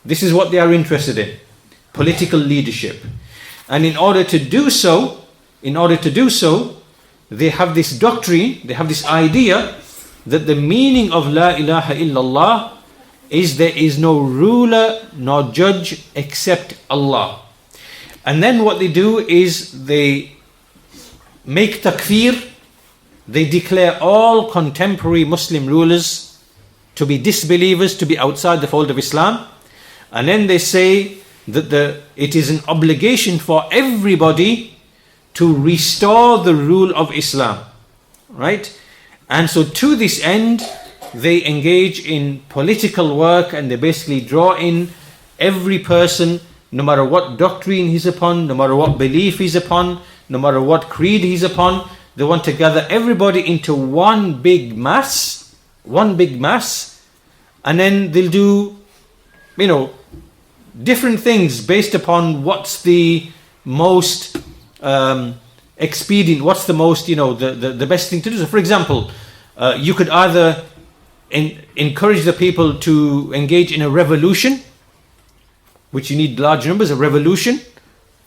This is what they are interested in, political leadership. And in order to do so, they have this doctrine, they have this idea that the meaning of La ilaha illallah is there is no ruler nor judge except Allah. And then what they do is they make takfir, they declare all contemporary Muslim rulers to be disbelievers, to be outside the fold of Islam. And then they say that it is an obligation for everybody to restore the rule of Islam. Right? And so to this end, they engage in political work, and they basically draw in every person, no matter what doctrine he's upon, no matter what belief he's upon, no matter what creed he's upon. They want to gather everybody into one big mass, and then they'll do, different things based upon what's the most expedient, what's the most, the best thing to do. So for example, you could either encourage the people to engage in a revolution, which you need large numbers, a revolution.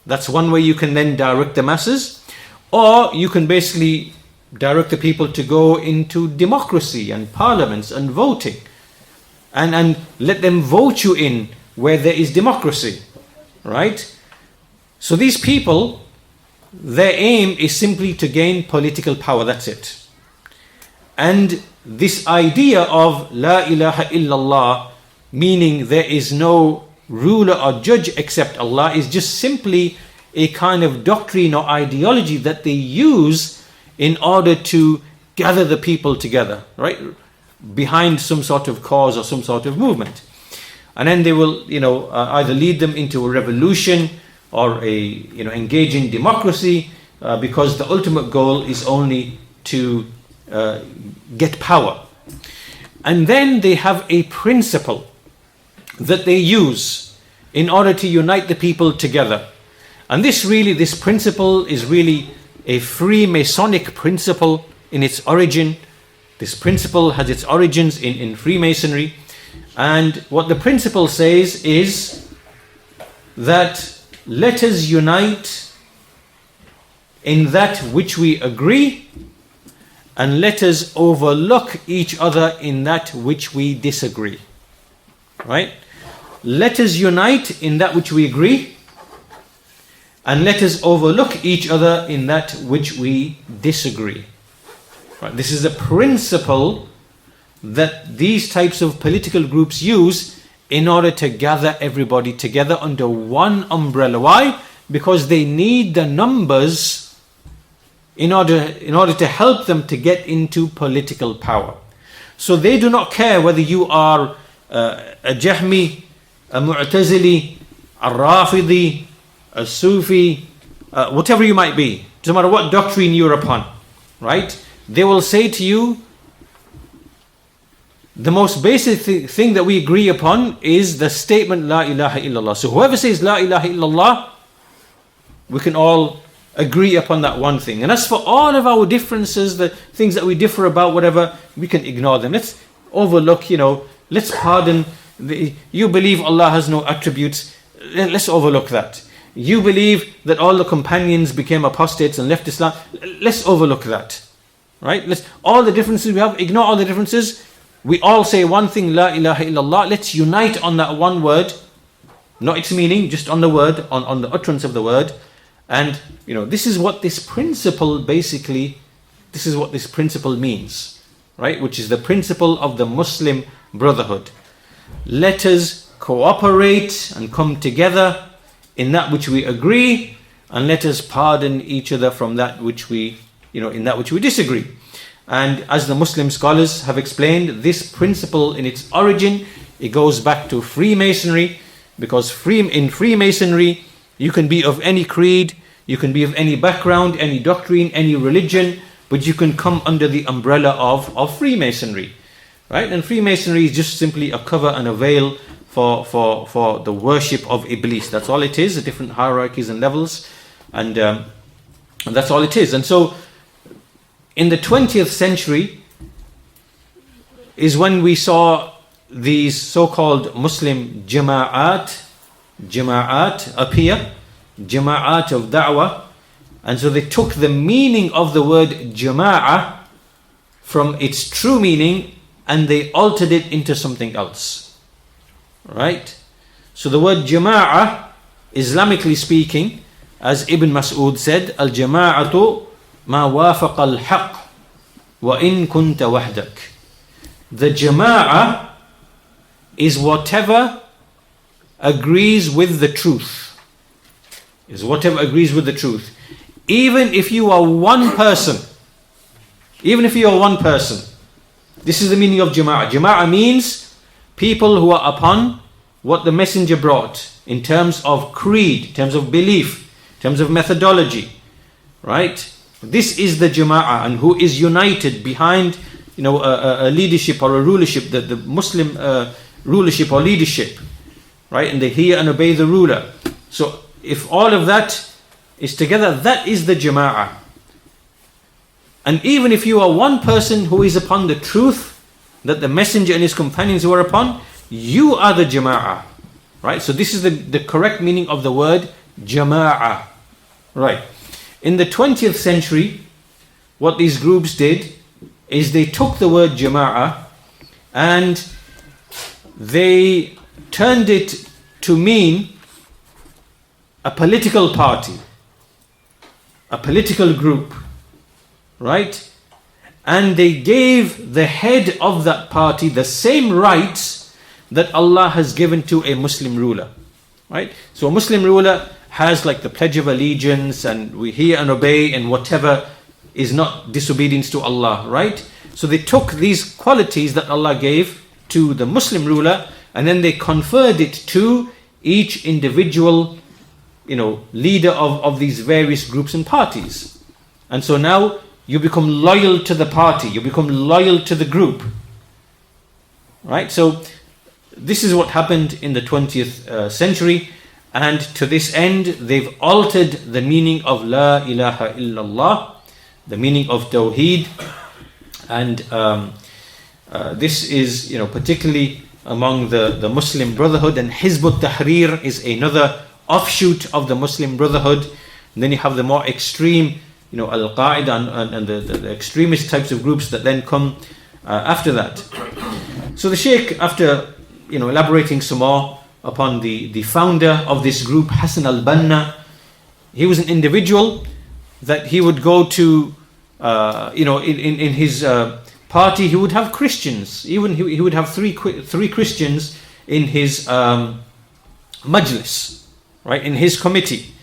That's one way you can then direct the masses. Or you can basically direct the people to go into democracy and parliaments and voting, and let them vote you in where there is democracy, right? So these people, their aim is simply to gain political power, that's it. And this idea of La ilaha illallah, meaning there is no ruler or judge except Allah, is just simply a kind of doctrine or ideology that they use in order to gather the people together, right, behind some sort of cause or some sort of movement. And then they will, either lead them into a revolution or engage in democracy, because the ultimate goal is only to get power. And then they have a principle that they use in order to unite the people together. And this principle is really a Freemasonic principle in its origin. This principle has its origins in Freemasonry. And what the principle says is that let us unite in that which we agree, and let us overlook each other in that which we disagree. Right? Let us unite in that which we agree, and let us overlook each other in that which we disagree. Right? This is a principle that these types of political groups use in order to gather everybody together under one umbrella. Why? Because they need the numbers in order to help them to get into political power. So they do not care whether you are a Jahmi, a Mu'tazili, a Rafidi, a Sufi, whatever you might be. Doesn't matter what doctrine you're upon, right? They will say to you, the most basic thing that we agree upon is the statement La ilaha illallah. So whoever says La ilaha illallah, we can all agree upon that one thing. And as for all of our differences, the things that we differ about, whatever, we can ignore them. Let's overlook, let's pardon. You believe Allah has no attributes, let's overlook that. You believe that all the companions became apostates and left Islam, let's overlook that. Right? All the differences we have, ignore all the differences. We all say one thing, La ilaha illallah. Let's unite on that one word, not its meaning, just on the word, on the utterance of the word. And this is what this principle means, right? Which is the principle of the Muslim Brotherhood. Let us cooperate and come together in that which we agree, and let us pardon each other from that which we, in that which we disagree. And as the Muslim scholars have explained, this principle in its origin, it goes back to Freemasonry, because in Freemasonry, you can be of any creed, you can be of any background, any doctrine, any religion, but you can come under the umbrella of Freemasonry, right? And Freemasonry is just simply a cover and a veil for the worship of Iblis. That's all it is, the different hierarchies and levels, and that's all it is. And so, in the 20th century is when we saw these so-called Muslim jama'at appear, jama'at of da'wah. And so they took the meaning of the word jama'ah from its true meaning and they altered it into something else. Right? So the word jama'ah, Islamically speaking, as Ibn Mas'ud said, al-jama'atu ma wafaqa al-haq wa in kunta wahdak. The jama'ah is whatever agrees with the truth. Even if you are one person. This is the meaning of jama'ah. Jama'ah means people who are upon what the messenger brought in terms of creed, in terms of belief, in terms of methodology. Right? This is the jama'ah, and who is united behind a leadership or a rulership, the Muslim rulership or leadership. Right? And they hear and obey the ruler. So if all of that is together, that is the jama'ah. And even if you are one person who is upon the truth that the messenger and his companions were upon, you are the jama'ah. Right? So this is the correct meaning of the word jama'ah. Right. In the 20th century, what these groups did is they took the word jama'ah and they turned it to mean a political party, a political group, right? And they gave the head of that party the same rights that Allah has given to a Muslim ruler, right? So a Muslim ruler has like the Pledge of Allegiance, and we hear and obey, and whatever is not disobedience to Allah, right? So they took these qualities that Allah gave to the Muslim ruler, and then they conferred it to each individual, leader of these various groups and parties. And so now you become loyal to the party, you become loyal to the group. Right? So this is what happened in the 20th century, and to this end they've altered the meaning of La ilaha illallah, the meaning of Tawheed, and this is particularly among the Muslim Brotherhood, and Hizb ut-Tahrir is another offshoot of the Muslim Brotherhood. And then you have the more extreme, Al-Qaeda and the extremist types of groups that then come after that. So the Shaykh, after elaborating some more upon the founder of this group, Hassan al-Banna, he was an individual that he would go to, in his party, he would have Christians. Even he would have three Christians in his majlis, right, in his committee.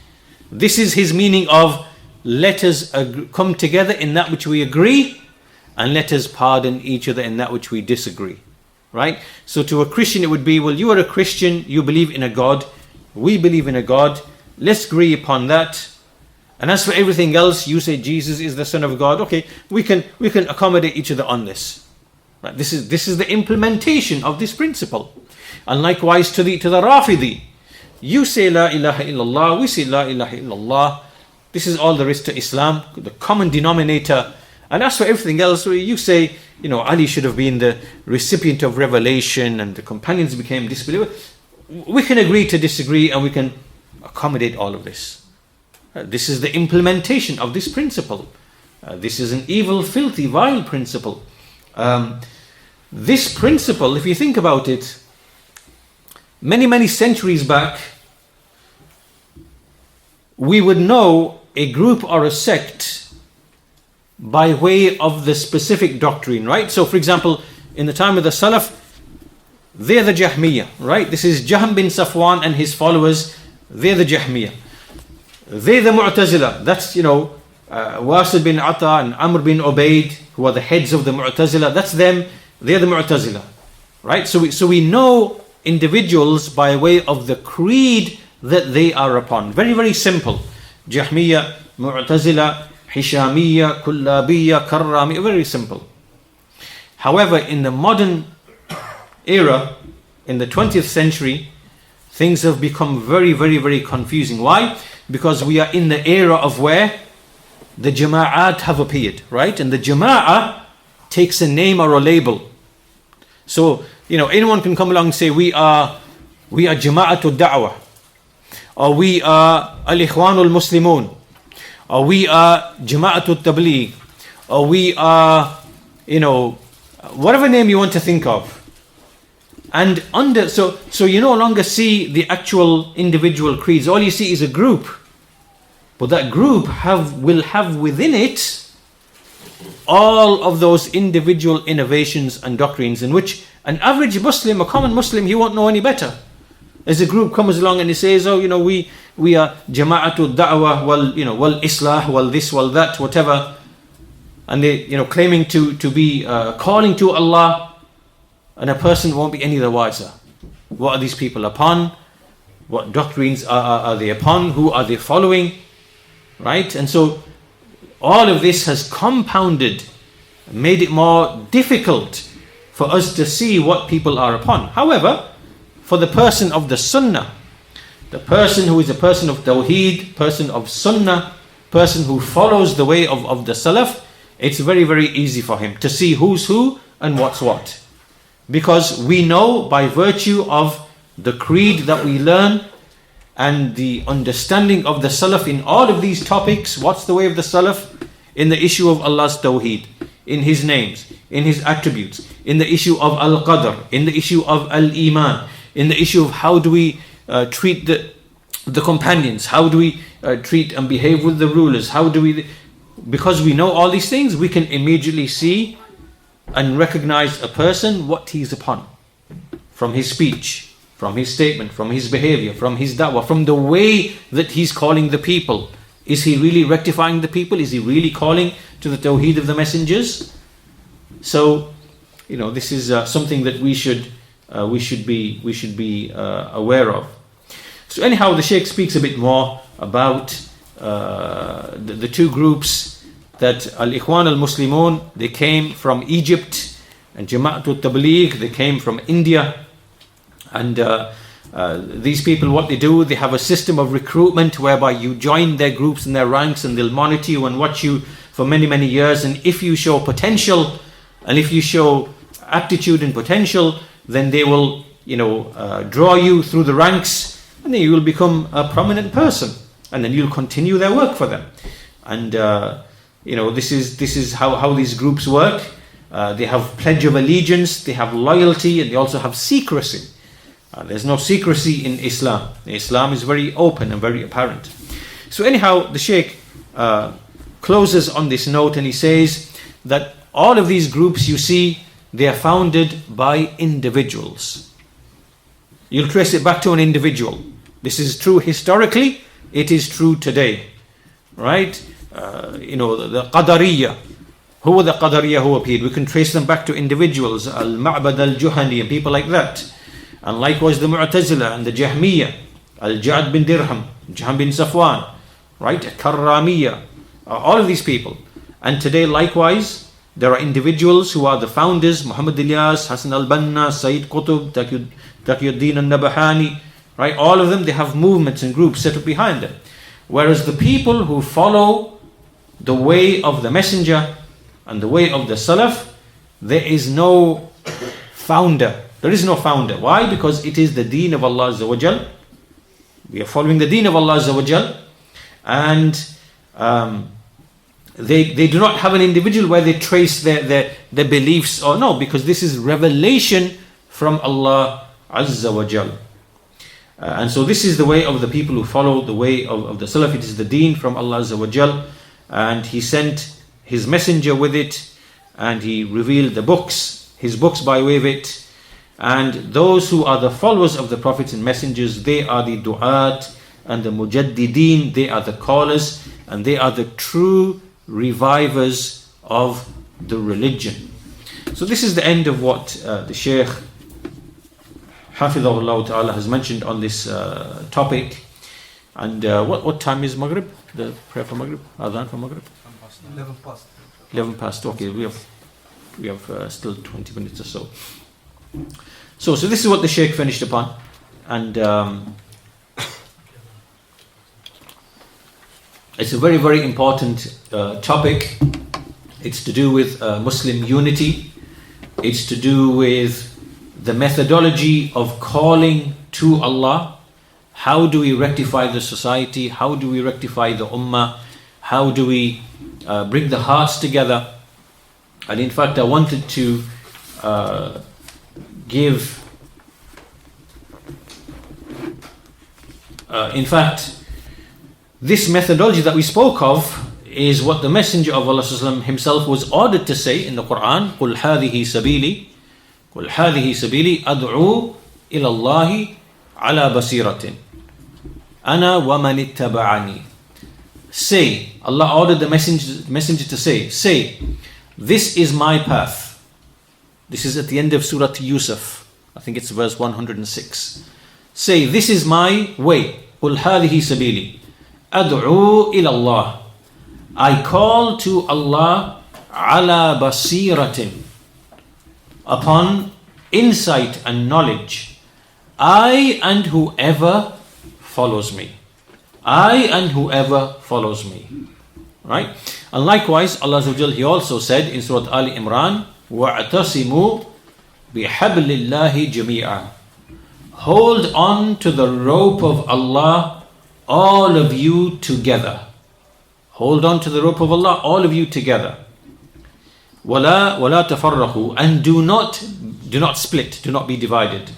This is his meaning of let us come together in that which we agree, and let us pardon each other in that which we disagree. Right? So to a Christian it would be, well, you are a Christian, you believe in a God, we believe in a God, let's agree upon that. And as for everything else, you say Jesus is the Son of God. Okay, we can accommodate each other on this. Right? This is the implementation of this principle. And likewise to the Rafidi, you say La ilaha illallah, we say La ilaha illallah. This is all there is to Islam, the common denominator. And as for everything else, you say, Ali should have been the recipient of revelation and the companions became disbelievers. We can agree to disagree and we can accommodate all of this. This is the implementation of this principle. This is an evil, filthy, vile principle. This principle, if you think about it, many, many centuries back, we would know a group or a sect by way of the specific doctrine, right? So for example, in the time of the Salaf, they're the Jahmiyyah, right? This is Jahm bin Safwan and his followers, they're the Jahmiyyah. They're the Mu'tazila. That's, Wasil bin Ata and Amr bin Ubayd, who are the heads of the Mu'tazila. That's them. They're the Mu'tazila. Right? So we know individuals by way of the creed that they are upon. Very, very simple. Jahmiya, Mu'tazila, Hishamiya, Kullabiya, Karrami. Very simple. However, in the modern era, in the 20th century, things have become very, very, very confusing. Why? Because we are in the era of where the Jama'at have appeared, right? And the Jama'ah takes a name or a label. So, anyone can come along and say, we are Jama'atul Da'wah, or we are Al-Ikhwanul Muslimun, or we are Jama'atul Tabligh, or we are, whatever name you want to think of. And so you no longer see the actual individual creeds. All you see is a group. But that group will have within it all of those individual innovations and doctrines, in which an average Muslim, a common Muslim, he won't know any better. As a group comes along and he says, we are Jama'atul Da'wah, wal Islah, wal this, wal that, whatever. And they, claiming to be calling to Allah. And a person won't be any the wiser. What are these people upon? What doctrines are they upon? Who are they following? Right? And so all of this has compounded, made it more difficult for us to see what people are upon. However, for the person of the Sunnah, the person who is a person of Tawheed, person of Sunnah, person who follows the way of the Salaf, it's very, very easy for him to see who's who and what's what. Because we know by virtue of the creed that we learn and the understanding of the Salaf in all of these topics, what's the way of the Salaf? In the issue of Allah's Tawheed, in His names, in His attributes, in the issue of Al-Qadr, in the issue of Al-Iman, in the issue of how do we treat the companions, how do we treat and behave with the rulers, because we know all these things, we can immediately see and recognize a person, what he's upon, from his speech, from his statement, from his behavior, from his da'wah, from the way that he's calling the people. Is he really rectifying the people? Is he really calling to the Tawheed of the messengers? So, this is something that we should be aware of. So anyhow, the Shaykh speaks a bit more about the two groups. That Al-Ikhwan Al-Muslimun, they came from Egypt, and Jama'atul Tabligh, they came from India. And these people, what they do, they have a system of recruitment whereby you join their groups and their ranks, and they'll monitor you and watch you for many, many years. And if you show potential, and if you show aptitude and potential, then they will, draw you through the ranks, and then you will become a prominent person, and then you'll continue their work for them. And this is how these groups work. They have pledge of allegiance, they have loyalty, and they also have secrecy. There's no secrecy in Islam. Islam is very open and very apparent. So anyhow, the Shaykh closes on this note, and he says that all of these groups you see, they are founded by individuals. You'll trace it back to an individual. This is true historically, it is true today. Right? The Qadariyya. Who were the Qadariyya who appeared? We can trace them back to individuals, Al-Ma'bad Al-Juhani and people like that. And likewise the Mu'tazila and the Jahmiya, Al-Ja'd bin Dirham, Jahm bin Safwan, right? Karramiyya, all of these people. And today likewise, there are individuals who are the founders, Muhammad Ilyas, Hassan al-Banna, Sayyid Qutb, Taqiyuddin al-Nabahani, right? All of them, they have movements and groups set up behind them. Whereas the people who follow the way of the Messenger and the way of the Salaf, there is no founder. There is no founder. Why? Because it is the deen of Allah Azza wa Jal. We are following the deen of Allah Azza wa Jal. And they do not have an individual where they trace their beliefs or no, because this is revelation from Allah Azza wa Jal. And so this is the way of the people who follow the way of the Salaf. It is the deen from Allah Azza wa Jal. And He sent His messenger with it, and He revealed the books, His books by way of it. And those who are the followers of the prophets and messengers, they are the du'at, and the Mujaddideen, they are the callers, and they are the true revivers of the religion. So this is the end of what the Shaykh Hafidhahullah Ta'ala has mentioned on this topic. And what time is Maghrib? The prayer for Maghrib? Adhan for Maghrib? 11 past. 11 past. Okay, we have still 20 minutes or so. So this is what the Shaykh finished upon. And it's a very, very important topic. It's to do with Muslim unity. It's to do with the methodology of calling to Allah. How do we rectify the society? How do we rectify the ummah? How do we bring the hearts together? And in fact, I wanted to give... in fact, this methodology that we spoke of is what the Messenger of Allah himself was ordered to say in the Quran. قُلْ هَذِهِ سَبِيلِي قُلْ هَذِهِ سَبِيلِي أَدْعُو إِلَى اللَّهِ عَلَى بَصِيرَةٍ أَنَا وَمَنِ اتَّبَعَنِي. Say, Allah ordered the messenger to say, this is my path. This is at the end of Surah Yusuf. I think it's verse 106. Say, this is my way. قُلْ هَذِهِ سَبِيلِي أَدْعُو إِلَى اللَّهِ. I call to Allah عَلَى بَصِيرَةٍ, upon insight and knowledge. I and whoever follows me. I and whoever follows me. Right? And likewise, Allah Azza wa Jal, He also said in Surah Ali Imran, وَاعْتَصِمُوا بِحَبْلِ اللَّهِ جَمِيعًا. Hold on to the rope of Allah, all of you together. Hold on to the rope of Allah, all of you together. وَلَا تَفَرَّقُوا. And do not split, do not be divided.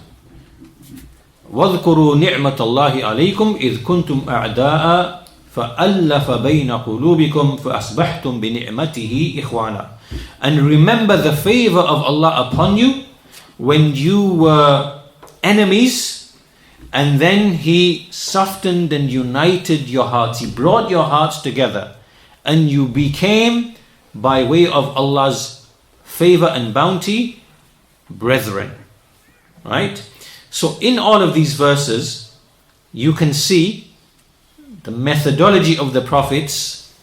وَاذْكُرُوا نِعْمَةَ اللَّهِ عَلَيْكُمْ إِذْ كُنْتُمْ أَعْدَاءً فَأَلَّفَ بَيْنَ قُلُوبِكُمْ فَأَصْبَحْتُمْ بِنِعْمَتِهِ إِخْوَانًا. And remember the favor of Allah upon you when you were enemies, and then He softened and united your hearts. He brought your hearts together, and you became, by way of Allah's favor and bounty, brethren. Right? So in all of these verses, you can see the methodology of the prophets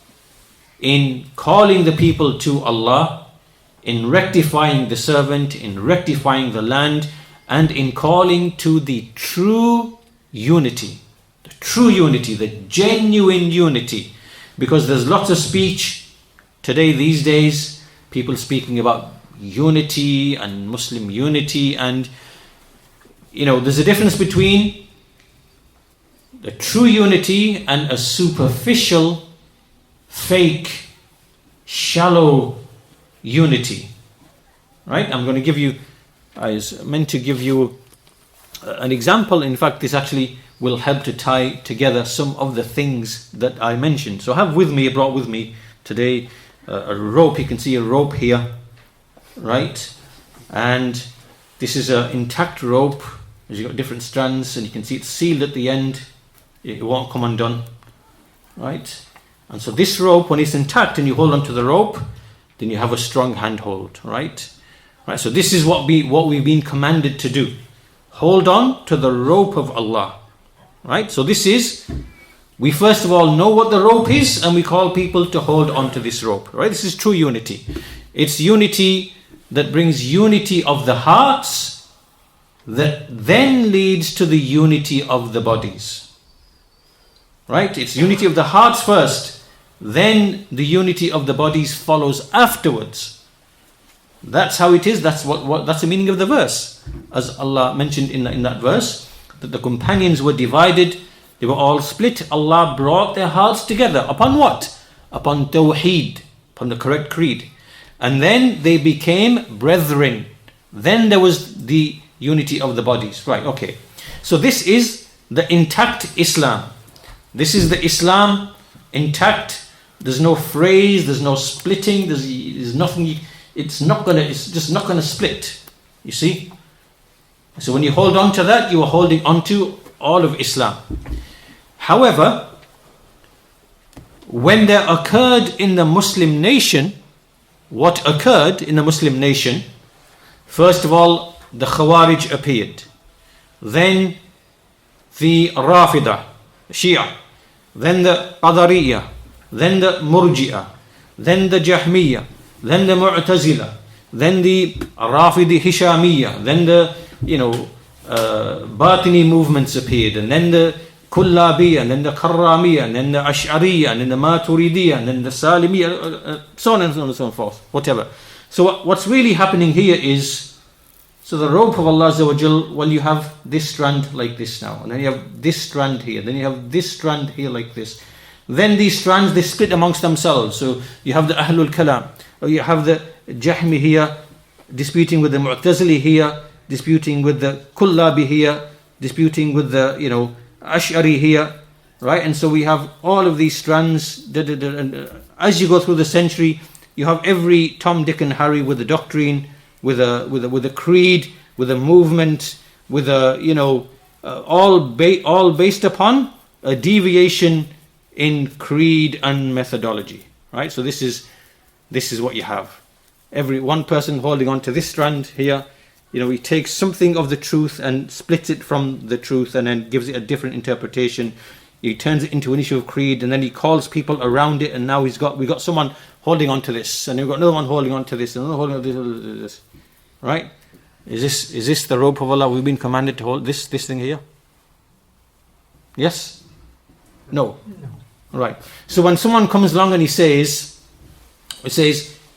in calling the people to Allah, in rectifying the servant, in rectifying the land, and in calling to the true unity. The true unity, the genuine unity. Because there's lots of speech today, these days, people speaking about unity and Muslim unity, and there's a difference between the true unity and a superficial, fake, shallow unity. Right? I'm going to give you, I was meant to give you an example. In fact, this actually will help to tie together some of the things that I mentioned. So I brought with me today a rope. You can see a rope here, right? And this is an intact rope. You've got different strands, and you can see it's sealed at the end. It won't come undone, right? And so this rope, when it's intact and you hold onto the rope, then you have a strong handhold, right? Right. So this is what we've been commanded to do. Hold on to the rope of Allah, right? So we first of all know what the rope is, and we call people to hold on to this rope, right? This is true unity. It's unity that brings unity of the hearts, that then leads to the unity of the bodies. Right? It's unity of the hearts first, then the unity of the bodies follows afterwards. That's how it is. That's that's the meaning of the verse. As Allah mentioned in that verse, that the companions were divided, they were all split. Allah brought their hearts together. Upon what? Upon Tawheed, upon the correct creed. And then they became brethren. Then there was the unity of the bodies. Right, okay. So this is the intact Islam. This is the Islam intact. There's no phrase, there's no splitting, there's nothing. It's just not gonna split. You see? So when you hold on to that, you are holding on to all of Islam. However, when there occurred in the Muslim nation, what occurred in the Muslim nation, first of all, the Khawarij appeared. Then the Rafida, Shia. Then the Qadariya. Then the Murji'ah. Then the Jahmiyyah. Then the Mu'tazila. Then the Rafidi Hishamiyya. Then the, Batini movements appeared. And then the Kullabiyya. And then the Karramiyya. And then the Ash'ariyya. And then the Maturidiyya. And then the Salimiyya. So on and so on and so forth. Whatever. So what's really happening here is, so the rope of Allah Azza wa Jal, well, you have this strand like this now, and then you have this strand here, then you have this strand here like this. Then these strands, they split amongst themselves. So you have the Ahlul Kalam, or you have the Jahmi here, disputing with the Mu'tazili here, disputing with the Kullabi here, disputing with the, Ash'ari here, right? And so we have all of these strands, and as you go through the century, you have every Tom, Dick and Harry with a doctrine, with a creed, with a movement, with a all based upon a deviation in creed and methodology, right? So this is what you have. Every one person holding on to this strand here, he takes something of the truth and splits it from the truth, and then gives it a different interpretation. He turns it into an issue of creed, and then he calls people around it, and now we got someone holding on to this, and we've got another one holding on to this, and another holding on to this. Right? Is this the rope of Allah? We've been commanded to hold this thing here? Yes? No. Right. So when someone comes along and he says,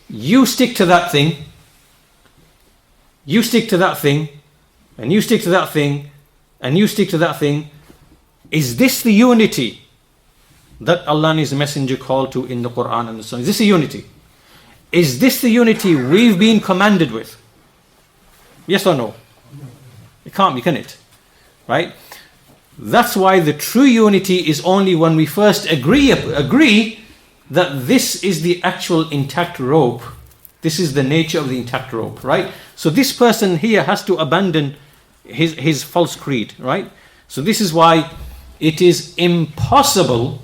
you stick to that thing, you stick to that thing, and you stick to that thing, and you stick to that thing, is this the unity that Allah and His Messenger call to in the Quran and the Sunnah? Is this a unity? Is this the unity we've been commanded with? Yes or no? It can't be, can it? Right? That's why the true unity is only when we first agree that this is the actual intact rope. This is the nature of the intact rope, right? So this person here has to abandon his false creed, right? So this is why it is impossible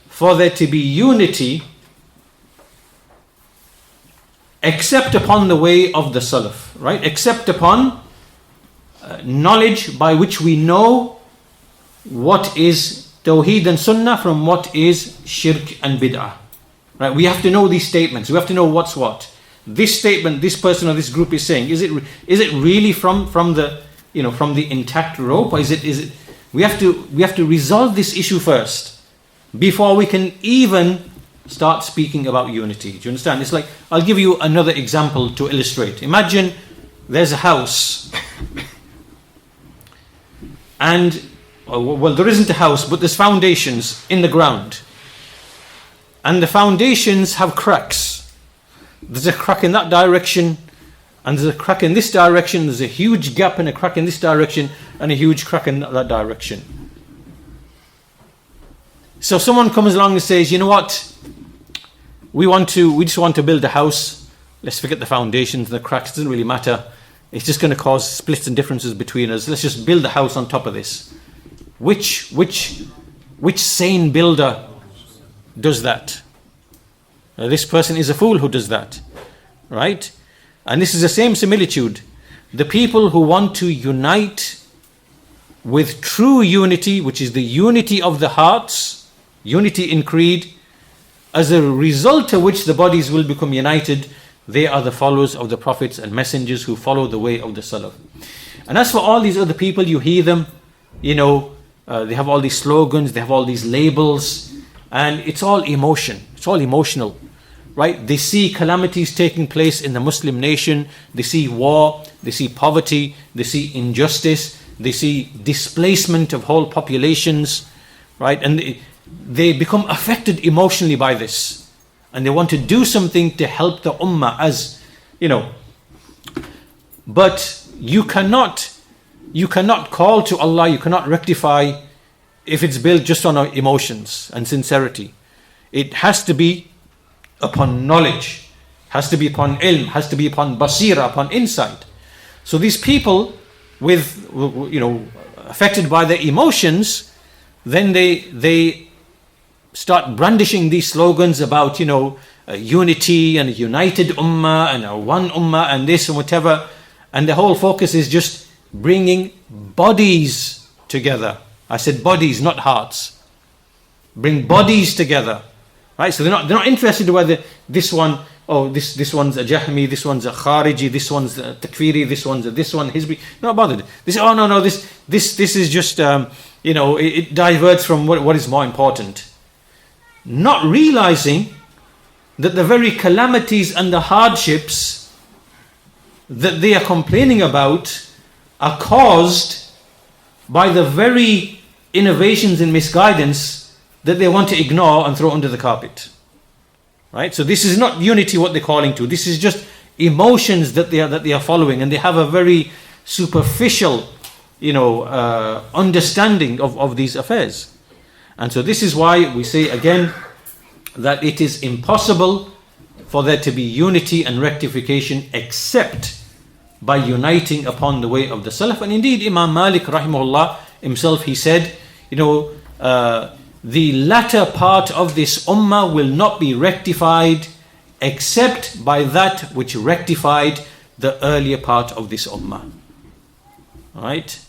for there to be unity except upon the way of the Salaf, right? Except upon knowledge by which we know what is Tawheed and Sunnah from what is Shirk and Bid'ah, right? We have to know these statements. We have to know what's what. This statement, this person or this group is saying, is it really from the from the intact rope, or is it? We have to resolve this issue first before we can even start speaking about unity. Do you understand? It's like, I'll give you another example to illustrate. Imagine there's a house, and well, there isn't a house, but there's foundations in the ground, and the foundations have cracks. There's a crack in that direction, and there's a crack in this direction. There's a huge gap and a crack in this direction, and a huge crack in that direction. So someone comes along and says, you know what? We just want to build a house. Let's forget the foundations and the cracks. It doesn't really matter. It's just going to cause splits and differences between us. Let's just build a house on top of this. Which sane builder does that? This person is a fool who does that, right? And this is the same similitude. The people who want to unite with true unity, which is the unity of the hearts, unity in creed, as a result of which the bodies will become united, they are the followers of the prophets and messengers who follow the way of the Salaf. And as for all these other people, you hear them, they have all these slogans, they have all these labels, and it's all emotion. It's all emotional, right? They see calamities taking place in the Muslim nation. They see war, they see poverty, they see injustice, they see displacement of whole populations, right? And they become affected emotionally by this, and they want to do something to help the ummah, as but you cannot call to Allah, you cannot rectify if it's built just on emotions and sincerity. It has to be upon knowledge, has to be upon ilm, has to be upon basira, upon insight. So these people affected by their emotions, then they start brandishing these slogans about, unity and a united ummah and a one ummah and this and whatever. And the whole focus is just bringing bodies together. I said bodies, not hearts. Bring bodies together. Right? So they're not interested in whether this one, this one's a Jahmi, this one's a Khariji, this one's a Takfiri, this one, Hizbi. Not bothered. This is just, it diverts from what is more important. Not realizing that the very calamities and the hardships that they are complaining about are caused by the very innovations and misguidance that they want to ignore and throw under the carpet. Right? So this is not unity what they're calling to. This is just emotions that they are following, and they have a very superficial, understanding of these affairs. And so this is why we say again that it is impossible for there to be unity and rectification except by uniting upon the way of the Salaf. And indeed, Imam Malik rahimahullah himself, he said, the latter part of this ummah will not be rectified except by that which rectified the earlier part of this ummah. Alright?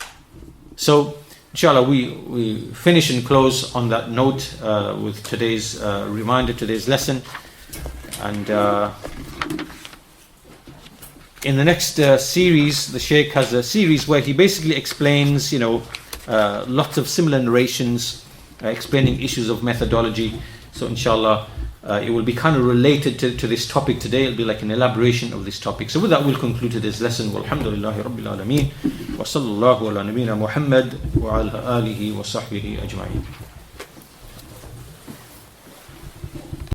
So, inshallah, we finish and close on that note with today's reminder, today's lesson. And in the next series, the Shaykh has a series where he basically explains, lots of similar narrations explaining issues of methodology. So inshallah, it will be kind of related to this topic today. It'll be like an elaboration of this topic. So with that, we'll conclude today's lesson. Walhamdulillahi Rabbil Alameen. Wa sallallahu ala nabiyyina Muhammad wa ala alihi wa sahbihi ajma'in.